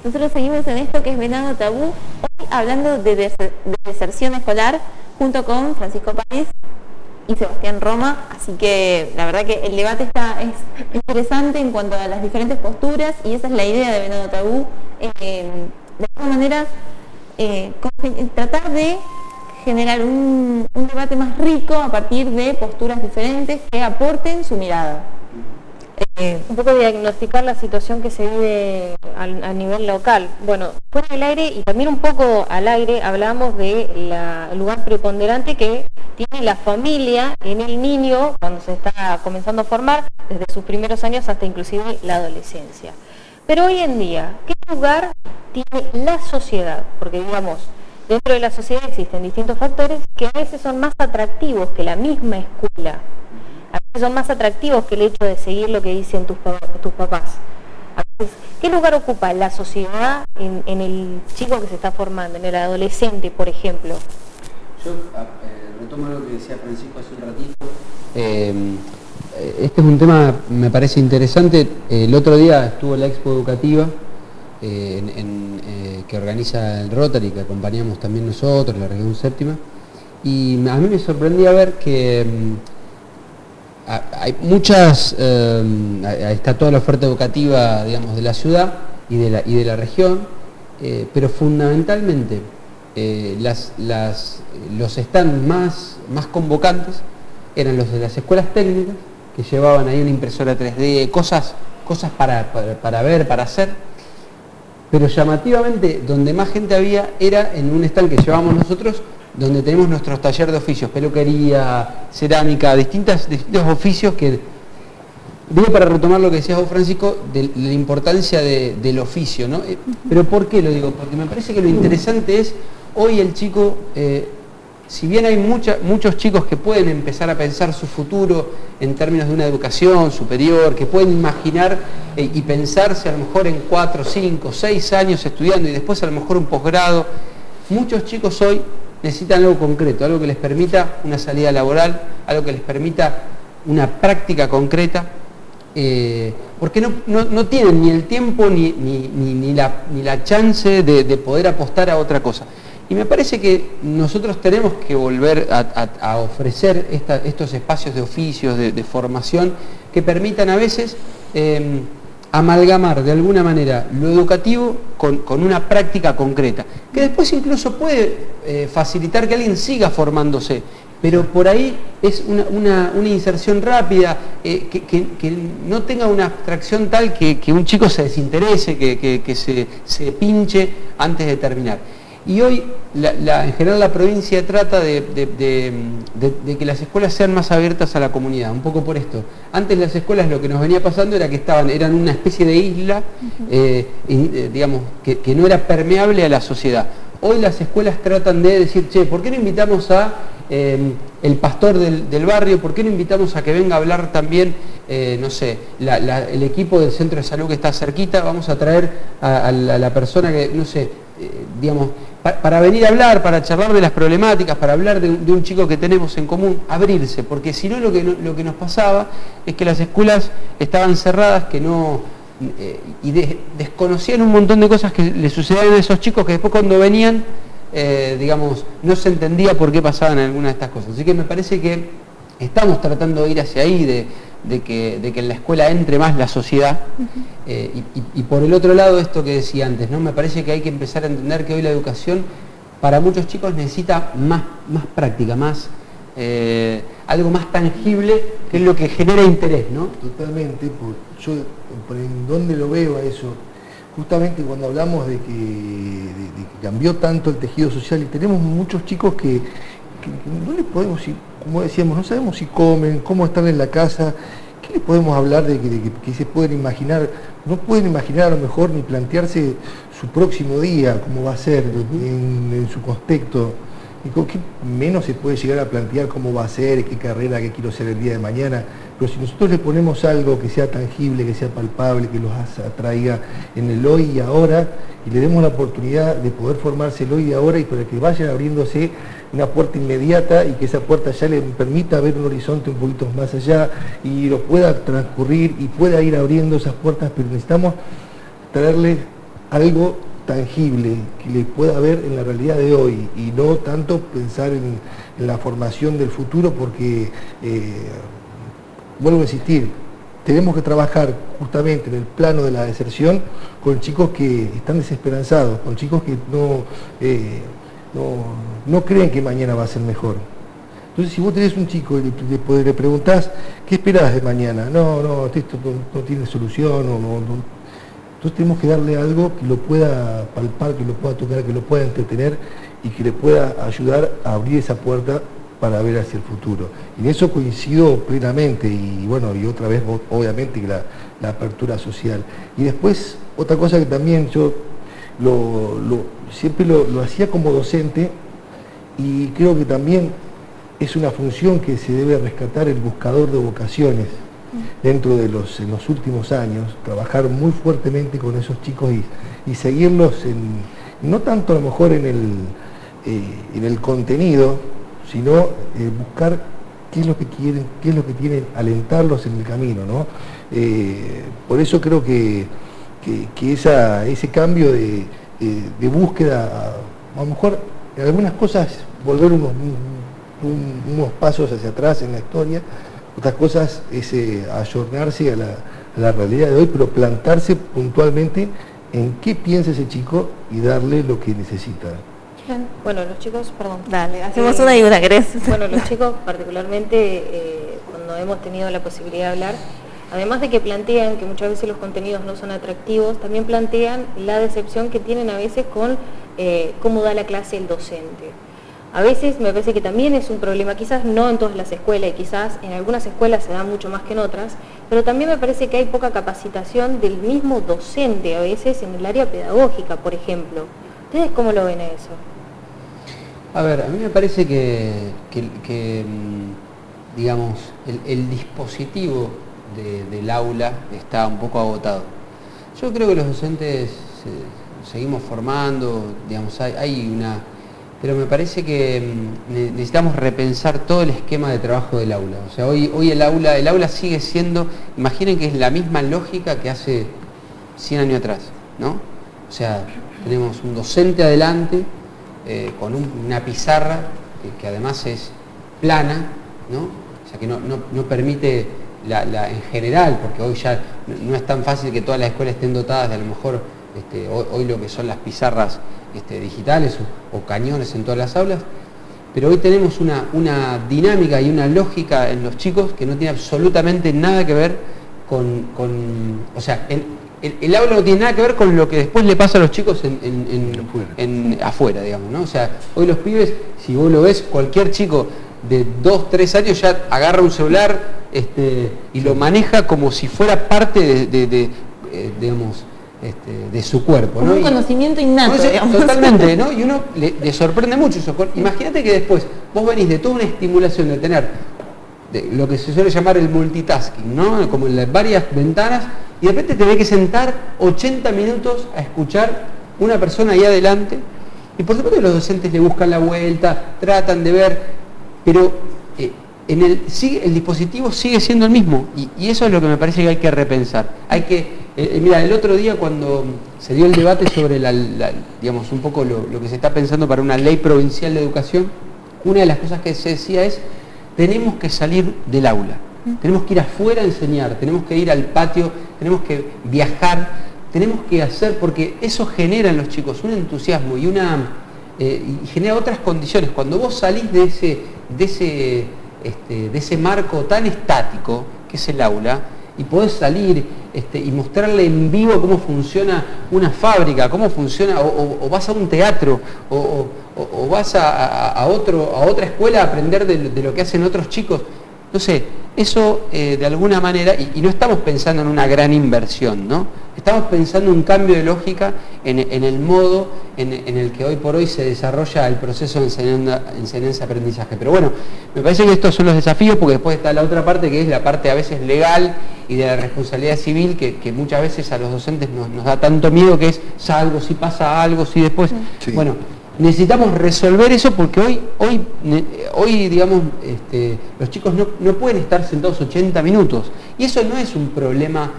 Nosotros seguimos en esto que es Venado Tabú, hoy hablando de deserción escolar, junto con Francisco Páez y Sebastián Roma, así que la verdad que el debate es interesante en cuanto a las diferentes posturas, y esa es la idea de Venado Tabú, de alguna manera tratar de generar un debate más rico a partir de posturas diferentes que aporten su mirada. Un poco diagnosticar la situación que se vive a nivel local. Bueno, fuera del aire y también un poco al aire hablamos de el lugar preponderante que tiene la familia en el niño cuando se está comenzando a formar, desde sus primeros años hasta inclusive la adolescencia. Pero hoy en día, ¿qué lugar tiene la sociedad? Porque digamos, dentro de la sociedad existen distintos factores que a veces son más atractivos que la misma escuela. A veces son más atractivos que el hecho de seguir lo que dicen tus papás. A veces, ¿qué lugar ocupa la sociedad en el chico que se está formando, en el adolescente, por ejemplo? Yo retomo lo que decía Francisco hace un ratito. Este es un tema, me parece interesante. El otro día estuvo la Expo Educativa que organiza el Rotary, que acompañamos también nosotros, la región séptima, y a mí me sorprendía ver que hay muchas, está toda la oferta educativa, digamos, de la ciudad y de la región, pero fundamentalmente los stands más convocantes eran los de las escuelas técnicas, que llevaban ahí una impresora 3D, cosas para ver, para hacer, pero llamativamente donde más gente había era en un stand que llevamos nosotros, donde tenemos nuestros talleres de oficios, peluquería, cerámica, distintos oficios que, digo para retomar lo que decías vos, Francisco, de la importancia del oficio, ¿no? Pero ¿por qué lo digo? Porque me parece que lo interesante es, hoy el chico, si bien hay muchos chicos que pueden empezar a pensar su futuro en términos de una educación superior, que pueden imaginar y pensarse a lo mejor en 4, 5, 6 años estudiando y después a lo mejor un posgrado, muchos chicos hoy necesitan algo concreto, algo que les permita una salida laboral, algo que les permita una práctica concreta, porque no tienen ni el tiempo ni la chance de poder apostar a otra cosa. Y me parece que nosotros tenemos que volver a ofrecer estos espacios de oficios, de formación, que permitan a veces amalgamar de alguna manera lo educativo con una práctica concreta, que después incluso puede facilitar que alguien siga formándose, pero por ahí es una inserción rápida, que no tenga una abstracción tal que un chico se desinterese, que se pinche antes de terminar. Y hoy, en general, la provincia trata de que las escuelas sean más abiertas a la comunidad, un poco por esto. Antes las escuelas lo que nos venía pasando era que eran una especie de isla, digamos, que no era permeable a la sociedad. Hoy las escuelas tratan de decir, che, ¿por qué no invitamos a el pastor del barrio? ¿Por qué no invitamos a que venga a hablar también, no sé, el equipo del centro de salud que está cerquita? Vamos a traer a la persona que, no sé, digamos, para venir a hablar, para charlar de las problemáticas, para hablar de un chico que tenemos en común, abrirse, porque si no lo que nos pasaba es que las escuelas estaban cerradas, que no y desconocían un montón de cosas que le sucedían a esos chicos, que después cuando venían, digamos, no se entendía por qué pasaban algunas de estas cosas. Así que me parece que estamos tratando de ir hacia ahí, de que en la escuela entre más la sociedad, y por el otro lado esto que decía antes, ¿no? Me parece que hay que empezar a entender que hoy la educación para muchos chicos necesita más práctica, algo más tangible, que es lo que genera interés, ¿no? Totalmente, yo por en donde lo veo a eso, justamente cuando hablamos de que cambió tanto el tejido social, y tenemos muchos chicos que no les podemos, como decíamos, no sabemos si comen, cómo están en la casa, ¿qué les podemos hablar de que se pueden imaginar? No pueden imaginar a lo mejor ni plantearse su próximo día, cómo va a ser en su contexto, y con qué menos se puede llegar a plantear cómo va a ser, qué carrera, qué quiero ser el día de mañana. Pero si nosotros le ponemos algo que sea tangible, que sea palpable, que los atraiga en el hoy y ahora, y le demos la oportunidad de poder formarse el hoy y ahora, y para que vayan abriéndose una puerta inmediata, y que esa puerta ya le permita ver un horizonte un poquito más allá, y lo pueda transcurrir y pueda ir abriendo esas puertas, pero necesitamos traerle algo tangible, que le pueda ver en la realidad de hoy, y no tanto pensar en la formación del futuro, porque, vuelvo a insistir, tenemos que trabajar justamente en el plano de la deserción con chicos que están desesperanzados, con chicos que no creen que mañana va a ser mejor. Entonces, si vos tenés un chico y le preguntás, ¿qué esperás de mañana? No, esto no tiene solución, entonces tenemos que darle algo que lo pueda palpar, que lo pueda tocar, que lo pueda entretener, y que le pueda ayudar a abrir esa puerta para ver hacia el futuro. Y en eso coincido plenamente, y bueno, y otra vez obviamente la apertura social. Y después, otra cosa que también yo siempre lo hacía como docente, y creo que también es una función que se debe rescatar, el buscador de vocaciones dentro de en los últimos años, trabajar muy fuertemente con esos chicos y seguirlos no tanto a lo mejor en el contenido, sino buscar qué es lo que quieren, qué es lo que tienen, alentarlos en el camino, ¿no? Por eso creo que que ese cambio de búsqueda, a lo mejor en algunas cosas volver unos pasos hacia atrás en la historia, otras cosas es ayornarse a la realidad de hoy, pero plantarse puntualmente en qué piensa ese chico y darle lo que necesita. Bueno, los chicos, perdón. Dale, hacemos una y una, ¿querés? Bueno, los chicos particularmente, cuando hemos tenido la posibilidad de hablar, además de que plantean que muchas veces los contenidos no son atractivos, también plantean la decepción que tienen a veces con cómo da la clase el docente. A veces me parece que también es un problema, quizás no en todas las escuelas y quizás en algunas escuelas se da mucho más que en otras, pero también me parece que hay poca capacitación del mismo docente a veces en el área pedagógica, por ejemplo. ¿Ustedes cómo lo ven a eso? A ver, a mí me parece que digamos, el dispositivo del aula está un poco agotado. Yo creo que los docentes seguimos formando, digamos, hay una... Pero me parece que necesitamos repensar todo el esquema de trabajo del aula. O sea, hoy el aula sigue siendo, imaginen que es la misma lógica que hace 100 años atrás, ¿no? O sea, tenemos un docente adelante con una pizarra que además es plana, ¿no? O sea, que no permite en general, porque hoy ya no es tan fácil que todas las escuelas estén dotadas de a lo mejor hoy lo que son las pizarras digitales o cañones en todas las aulas, pero hoy tenemos una dinámica y una lógica en los chicos que no tiene absolutamente nada que ver o sea, el aula no tiene nada que ver con lo que después le pasa a los chicos afuera, digamos, ¿no? O sea, hoy los pibes, si vos lo ves, cualquier chico de 2, 3 años ya agarra un celular y lo maneja como si fuera parte digamos, de su cuerpo, como ¿no? un conocimiento innato, digamos. Totalmente, ¿no? Y uno le sorprende mucho eso. Imagínate que después vos venís de toda una estimulación de tener lo que se suele llamar el multitasking, ¿no? Como en varias ventanas, y de repente tenés que sentar 80 minutos a escuchar una persona ahí adelante, y por supuesto que los docentes le buscan la vuelta, tratan de ver, pero el dispositivo sigue siendo el mismo, y eso es lo que me parece que hay que repensar. Hay que mira, el otro día cuando se dio el debate sobre digamos, un poco lo que se está pensando para una ley provincial de educación, una de las cosas que se decía es: tenemos que salir del aula, tenemos que ir afuera a enseñar, tenemos que ir al patio, tenemos que viajar, tenemos que hacer, porque eso genera en los chicos un entusiasmo y genera otras condiciones. Cuando vos salís de ese marco tan estático que es el aula, y podés salir y mostrarle en vivo cómo funciona una fábrica, cómo funciona, o vas a un teatro, o vas a otra escuela a aprender de lo que hacen otros chicos. No sé, eso de alguna manera, y no estamos pensando en una gran inversión, ¿no? Estamos pensando en un cambio de lógica en el modo en el que hoy por hoy se desarrolla el proceso de enseñanza-aprendizaje. Pero bueno, me parece que estos son los desafíos, porque después está la otra parte, que es la parte a veces legal y de la responsabilidad civil, que muchas veces a los docentes nos da tanto miedo, que es salgo, si pasa algo, si después... Sí. Bueno, necesitamos resolver eso, porque hoy digamos, los chicos no pueden estar sentados 80 minutos. Y eso no es un problema,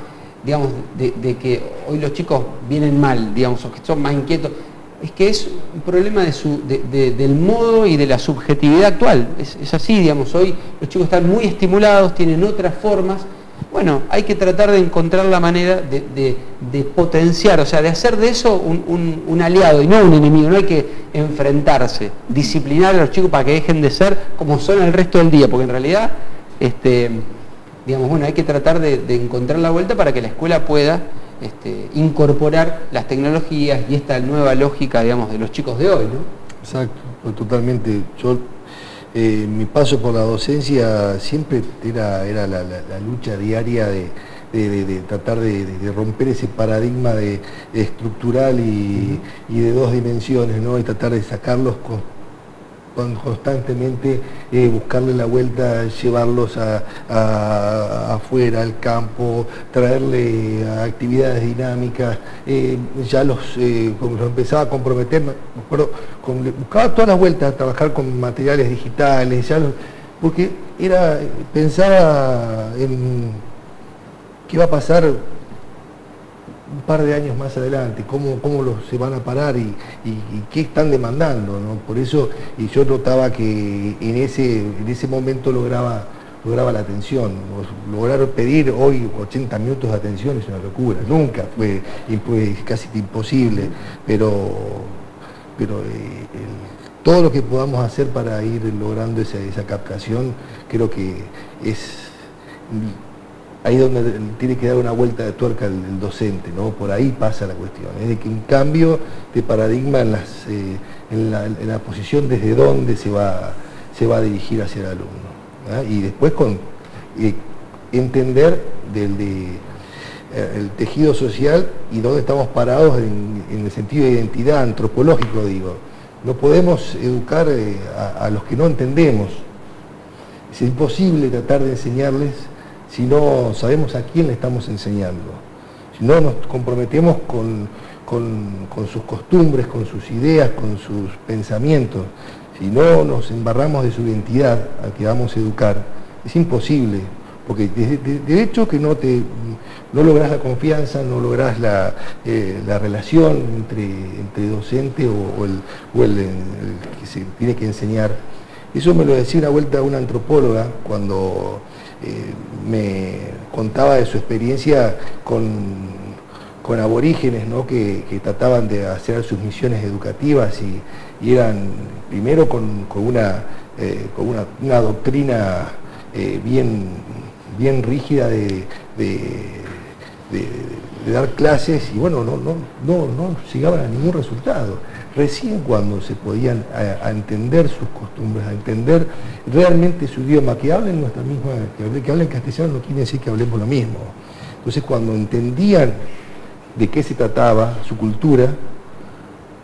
digamos, de que hoy los chicos vienen mal, digamos, o que son más inquietos. Es que es un problema del modo y de la subjetividad actual. Es así, digamos, hoy los chicos están muy estimulados, tienen otras formas. Bueno, hay que tratar de encontrar la manera de potenciar, o sea, de hacer de eso un aliado y no un enemigo. No hay que enfrentarse, disciplinar a los chicos para que dejen de ser como son el resto del día, porque en realidad, digamos, bueno, hay que tratar de encontrar la vuelta para que la escuela pueda incorporar las tecnologías y esta nueva lógica, digamos, de los chicos de hoy, ¿no? Exacto, totalmente. Mi paso por la docencia siempre era la lucha diaria de tratar de romper ese paradigma de estructural y de 2 dimensiones, ¿no? Y tratar de sacarlos constantemente, buscarle la vuelta, llevarlos afuera, al campo, traerle actividades dinámicas. Ya los empezaba a comprometer, me acuerdo, buscaba todas las vueltas a trabajar con materiales digitales, porque pensaba en qué iba a pasar un par de años más adelante, cómo se van a parar y qué están demandando, ¿no? Por eso, y yo notaba que en ese momento lograba la atención. Lograr pedir hoy 80 minutos de atención es una locura, nunca fue casi imposible, pero todo lo que podamos hacer para ir logrando esa captación, creo que es ahí donde tiene que dar una vuelta de tuerca el docente, ¿no? Por ahí pasa la cuestión, es de que un cambio de paradigma en la posición desde donde se va a dirigir hacia el alumno, ¿no? Y después con entender el tejido social y dónde estamos parados en el sentido de identidad antropológico, digo. No podemos educar a los que no entendemos. Es imposible tratar de enseñarles si no sabemos a quién le estamos enseñando, si no nos comprometemos con sus costumbres, con sus ideas, con sus pensamientos, si no nos embarramos de su identidad al que vamos a educar, es imposible, porque de hecho que no lográs la confianza, no lográs la relación entre docente o el que se tiene que enseñar. Eso me lo decía una vuelta una antropóloga cuando me contaba de su experiencia con aborígenes, ¿no? que trataban de hacer sus misiones educativas y eran primero con una doctrina bien rígida de dar clases y bueno, no llegaban a ningún resultado. Recién cuando se podían a entender sus costumbres, a entender realmente su idioma, que hablen nuestra misma, que hablen castellano no quiere decir que hablemos lo mismo. Entonces cuando entendían de qué se trataba, su cultura,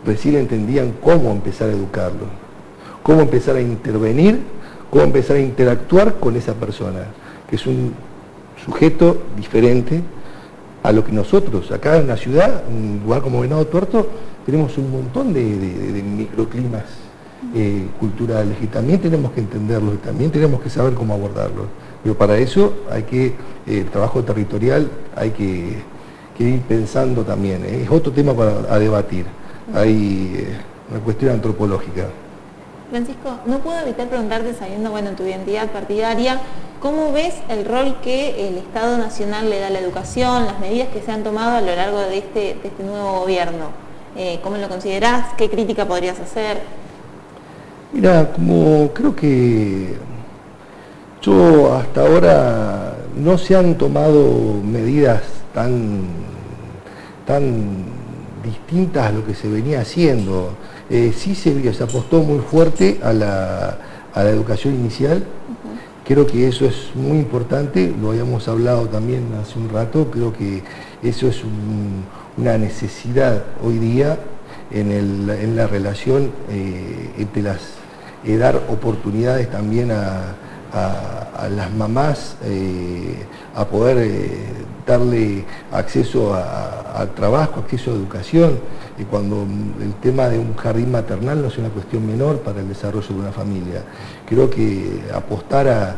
recién entendían cómo empezar a educarlo, cómo empezar a intervenir, cómo empezar a interactuar con esa persona, que es un sujeto diferente a lo que nosotros, acá en la ciudad, en un lugar como Venado Tuerto, tenemos un montón de microclimas culturales y también tenemos que entenderlos y también tenemos que saber cómo abordarlos. Pero para eso hay que, el trabajo territorial hay que ir pensando también, es otro tema a debatir, hay una cuestión antropológica. Francisco, no puedo evitar preguntarte, sabiendo, bueno, tu identidad partidaria, ¿cómo ves el rol que el Estado Nacional le da a la educación, las medidas que se han tomado a lo largo de este nuevo gobierno? ¿Cómo lo considerás? ¿Qué crítica podrías hacer? Mira, como creo que yo hasta ahora no se han tomado medidas tan distintas a lo que se venía haciendo. Sí se apostó muy fuerte a la educación inicial. Creo que eso es muy importante, lo habíamos hablado también hace un rato, creo que eso es una necesidad hoy día en la relación entre dar oportunidades también a las mamás a poder darle acceso al trabajo, acceso a educación, y cuando el tema de un jardín maternal no es una cuestión menor para el desarrollo de una familia. Creo que apostar a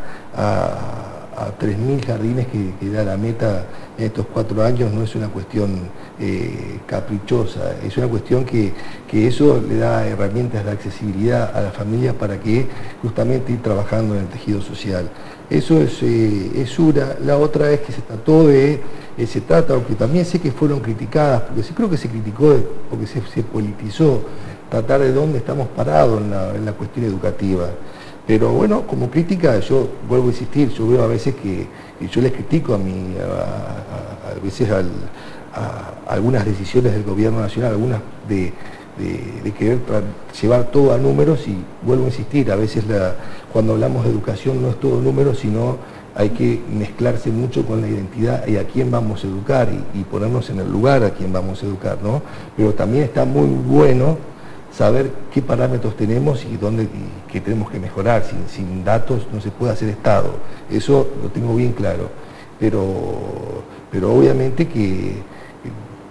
3.000 jardines que da la meta en estos 4 años no es una cuestión caprichosa, es una cuestión que eso le da herramientas de accesibilidad a la familia para que justamente ir trabajando en el tejido social. Eso es una. La otra es que se trata, aunque también sé que fueron criticadas, porque sí creo que se criticó porque se politizó, tratar de dónde estamos parados en la cuestión educativa. Pero bueno, como crítica, yo vuelvo a insistir, yo veo a veces que yo les critico a veces a algunas decisiones del gobierno nacional, algunas de querer llevar todo a números, y vuelvo a insistir, a veces cuando hablamos de educación no es todo números, sino hay que mezclarse mucho con la identidad y a quién vamos a educar y ponernos en el lugar a quién vamos a educar, ¿no? Pero también está muy bueno saber qué parámetros tenemos y qué tenemos que mejorar. Sin datos no se puede hacer Estado, eso lo tengo bien claro, pero obviamente que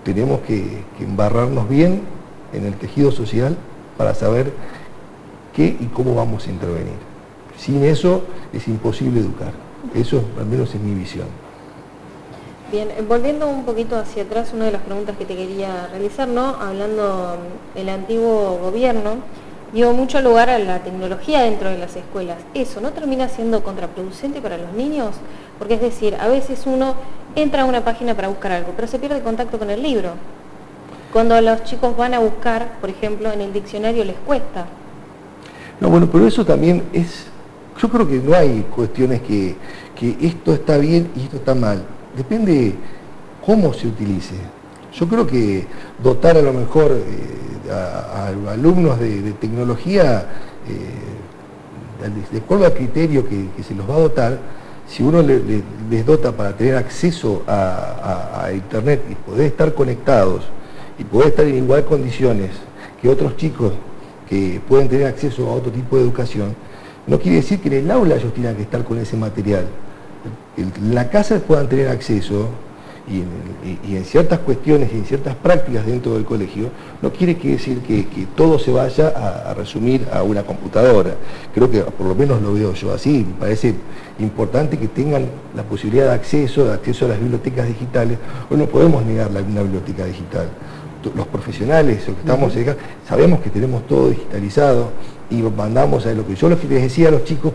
tenemos que embarrarnos bien en el tejido social para saber qué y cómo vamos a intervenir. Sin eso es imposible educar, eso al menos es mi visión. Bien, volviendo un poquito hacia atrás, una de las preguntas que te quería realizar, ¿no? Hablando del antiguo gobierno, dio mucho lugar a la tecnología dentro de las escuelas. ¿Eso no termina siendo contraproducente para los niños? Porque es decir, a veces uno entra a una página para buscar algo, pero se pierde contacto con el libro. Cuando los chicos van a buscar, por ejemplo, en el diccionario les cuesta. No, bueno, pero eso también es... Yo creo que no hay cuestiones que esto está bien y esto está mal. Depende cómo se utilice. Yo creo que dotar a lo mejor a alumnos de tecnología, de acuerdo al criterio que se los va a dotar, si uno les dota para tener acceso a Internet y poder estar conectados y poder estar en igual condiciones que otros chicos que pueden tener acceso a otro tipo de educación, no quiere decir que en el aula ellos tengan que estar con ese material. En la casa puedan tener acceso y en ciertas cuestiones y en ciertas prácticas dentro del colegio, no quiere decir que todo se vaya a resumir a una computadora. Creo que por lo menos lo veo yo así. Me parece importante que tengan la posibilidad de acceso a las bibliotecas digitales. Hoy no podemos negar una biblioteca digital. Los profesionales, los que estamos acá, sabemos que tenemos todo digitalizado y mandamos a lo que les decía a los chicos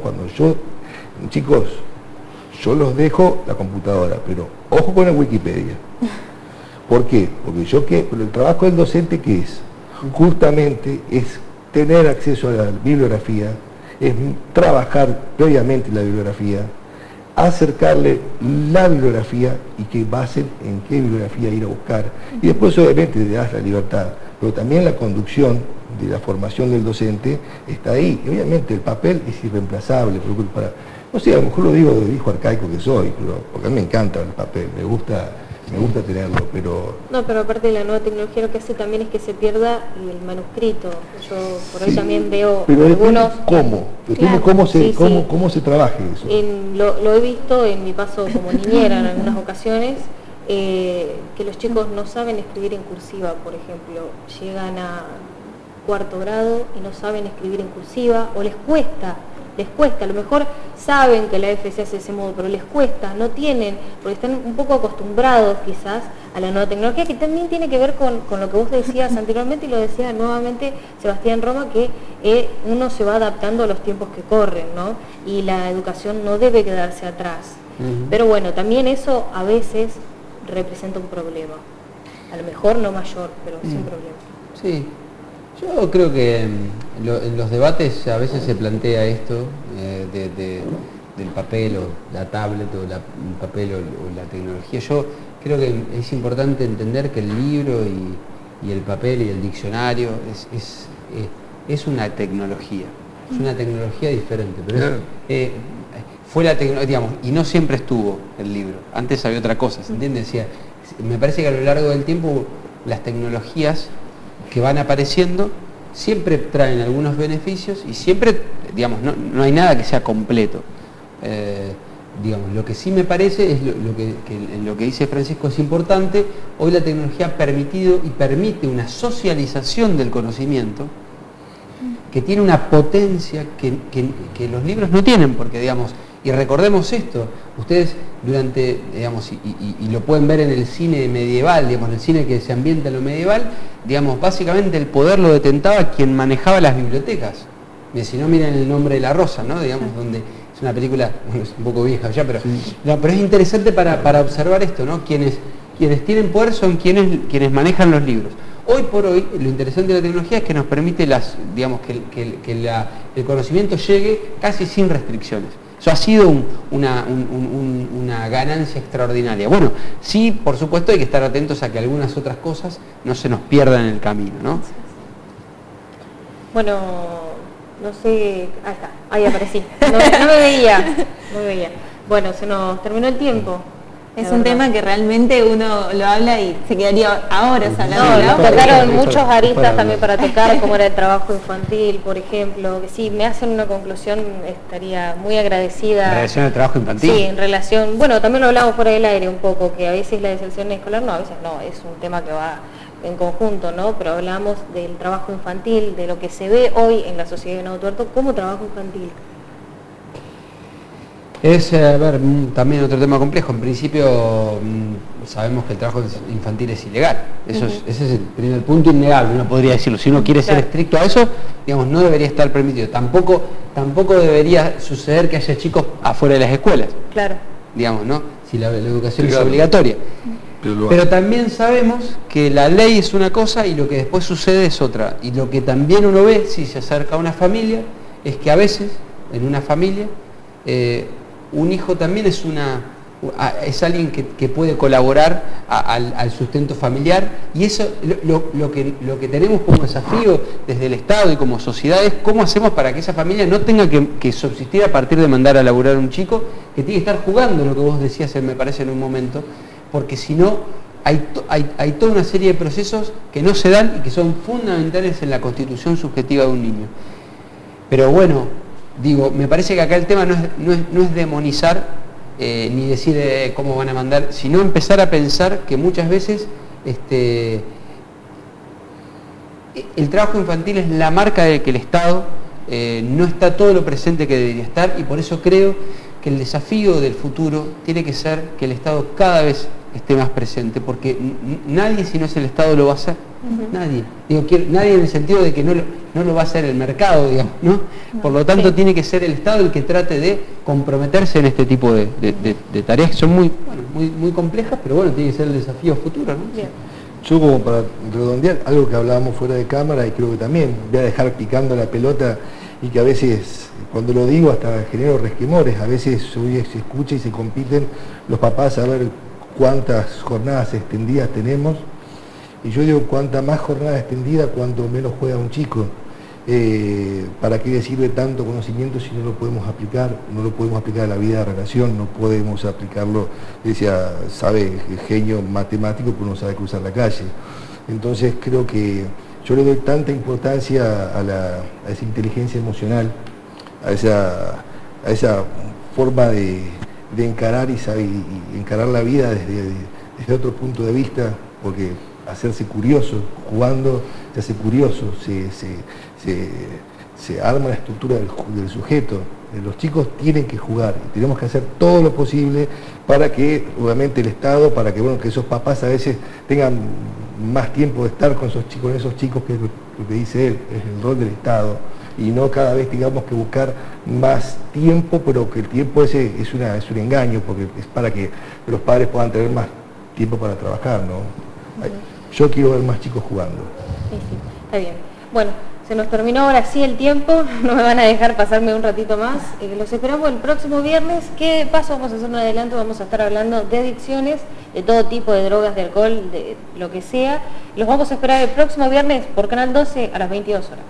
chicos, yo los dejo la computadora, pero ojo con la Wikipedia. ¿Por qué? Porque el trabajo del docente, ¿qué es? Justamente es tener acceso a la bibliografía, es trabajar previamente la bibliografía, acercarle la bibliografía y que basen en qué bibliografía ir a buscar. Y después obviamente le das la libertad, pero también la conducción de la formación del docente está ahí. Y obviamente el papel es irreemplazable, no sé, a lo mejor lo digo de hijo arcaico que soy, porque a mí me encanta el papel, me gusta tenerlo, pero... No, pero aparte de la nueva tecnología lo que hace también es que se pierda el manuscrito. Yo por ahí también veo pero algunos... Depende cómo se trabaje eso. Lo he visto en mi paso como niñera en algunas ocasiones, que los chicos no saben escribir en cursiva, por ejemplo. Llegan a cuarto grado y no saben escribir en cursiva, o les cuesta, a lo mejor saben que la F se hace de ese modo, pero les cuesta, no tienen, porque están un poco acostumbrados quizás a la nueva tecnología, que también tiene que ver con lo que vos decías anteriormente y lo decía nuevamente Sebastián Roma, que uno se va adaptando a los tiempos que corren, ¿no? Y la educación no debe quedarse atrás. Pero bueno, también eso a veces representa un problema, a lo mejor no mayor, pero sí un problema. Sí. Yo creo que en los debates a veces se plantea esto del papel o la tablet o el papel o la tecnología. Yo creo que es importante entender que el libro y el papel y el diccionario es una tecnología, es una tecnología diferente, pero fue la tecnología, digamos, y no siempre estuvo el libro. Antes había otra cosa, ¿se entiende? Decía, me parece que a lo largo del tiempo las tecnologías que van apareciendo siempre traen algunos beneficios y siempre, digamos, no hay nada que sea completo. Digamos, lo que sí me parece es lo que dice Francisco es importante. Hoy la tecnología ha permitido y permite una socialización del conocimiento que tiene una potencia que los libros no tienen, porque, digamos, y recordemos esto, ustedes durante, digamos, y lo pueden ver en el cine medieval, digamos, el cine que se ambienta en lo medieval, digamos, básicamente el poder lo detentaba quien manejaba las bibliotecas. Si no, miren El nombre de la rosa, ¿no? Digamos, donde es una película, bueno, es un poco vieja ya, pero es interesante para observar esto, ¿no? Quienes tienen poder son quienes manejan los libros. Hoy por hoy, lo interesante de la tecnología es que nos permite digamos, que el conocimiento llegue casi sin restricciones. Eso ha sido una ganancia extraordinaria. Bueno, sí, por supuesto hay que estar atentos a que algunas otras cosas no se nos pierdan en el camino, ¿no? Bueno, no sé... Ahí está, ahí aparecí. No me veía. Bueno, se nos terminó el tiempo. Es un tema que realmente uno lo habla y se quedaría horas hablando. Nos tocaron muchos aristas también para tocar, como era el trabajo infantil, por ejemplo, que si me hacen una conclusión estaría muy agradecida. ¿En relación al trabajo infantil? Sí, en relación, bueno, también lo hablamos fuera del aire un poco, que a veces la deserción escolar, no, a veces no, es un tema que va en conjunto, ¿no? Pero hablamos del trabajo infantil, de lo que se ve hoy en la sociedad de Venado Tuerto como trabajo infantil. Es, también otro tema complejo. En principio sabemos que el trabajo infantil es ilegal. Ese es el primer punto innegable, uno podría decirlo. Si uno quiere ser estricto a eso, digamos, no debería estar permitido. Tampoco debería suceder que haya chicos afuera de las escuelas. Claro. Digamos, ¿no? Si la educación es obligatoria. Pero también sabemos que la ley es una cosa y lo que después sucede es otra. Y lo que también uno ve si se acerca a una familia es que a veces en una familia un hijo también es alguien que puede colaborar al sustento familiar, y eso lo que tenemos como desafío desde el Estado y como sociedad es cómo hacemos para que esa familia no tenga que subsistir a partir de mandar a laburar a un chico que tiene que estar jugando, lo que vos decías me parece en un momento, porque si no hay toda una serie de procesos que no se dan y que son fundamentales en la constitución subjetiva de un niño. Pero bueno, digo, me parece que acá el tema no es demonizar ni decir cómo van a mandar, sino empezar a pensar que muchas veces el trabajo infantil es la marca de que el Estado no está todo lo presente que debería estar, y por eso creo que el desafío del futuro tiene que ser que el Estado cada vez esté más presente, porque nadie, si no es el Estado, lo va a hacer. Nadie. Digo, nadie en el sentido de que no lo va a hacer el mercado, digamos, ¿no? Por lo tanto, tiene que ser el Estado el que trate de comprometerse en este tipo de tareas que son muy complejas, pero bueno, tiene que ser el desafío futuro, ¿no? Bien. Yo, como para redondear, algo que hablábamos fuera de cámara, y creo que también voy a dejar picando la pelota, y que a veces, cuando lo digo, hasta genero resquemores. A veces se escucha y se compiten los papás a ver cuántas jornadas extendidas tenemos, y yo digo, cuánta más jornada extendida, cuanto menos juega un chico. ¿Para qué le sirve tanto conocimiento si no lo podemos aplicar? No lo podemos aplicar a la vida de relación, no podemos aplicarlo, decía, sabe, genio matemático, pero no sabe cruzar la calle. Entonces creo que yo le doy tanta importancia a esa inteligencia emocional, a esa forma de encarar y encarar la vida desde otro punto de vista, porque hacerse curioso, jugando se hace curioso, se arma la estructura del sujeto. Los chicos tienen que jugar y tenemos que hacer todo lo posible para que, obviamente, el Estado, para que, que esos papás a veces tengan más tiempo de estar con esos chicos, que es lo que dice él, es el rol del Estado, y no cada vez tengamos que buscar más tiempo, pero que el tiempo ese es un engaño, porque es para que los padres puedan tener más tiempo para trabajar, ¿no? Yo quiero ver más chicos jugando. Sí, está bien. Bueno, se nos terminó ahora sí el tiempo, no me van a dejar pasarme un ratito más. Los esperamos el próximo viernes. ¿Qué paso vamos a hacer en adelante? Vamos a estar hablando de adicciones, de todo tipo de drogas, de alcohol, de lo que sea. Los vamos a esperar el próximo viernes por Canal 12 a las 22 horas.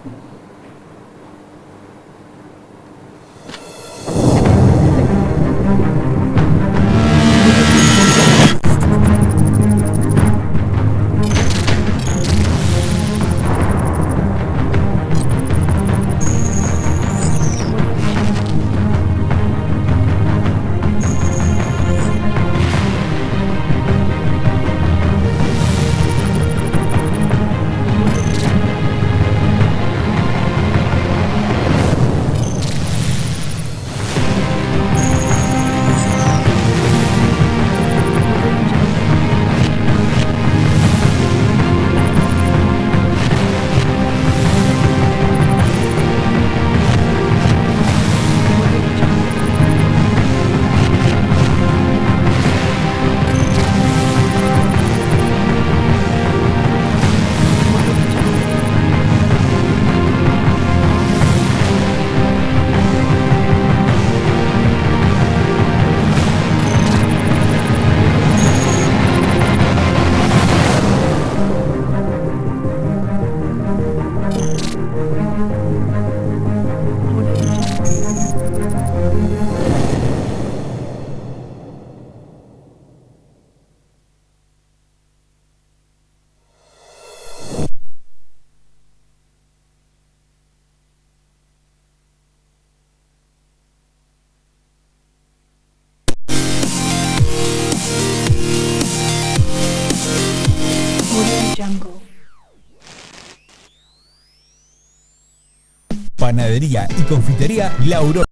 Panadería y confitería La Aurora.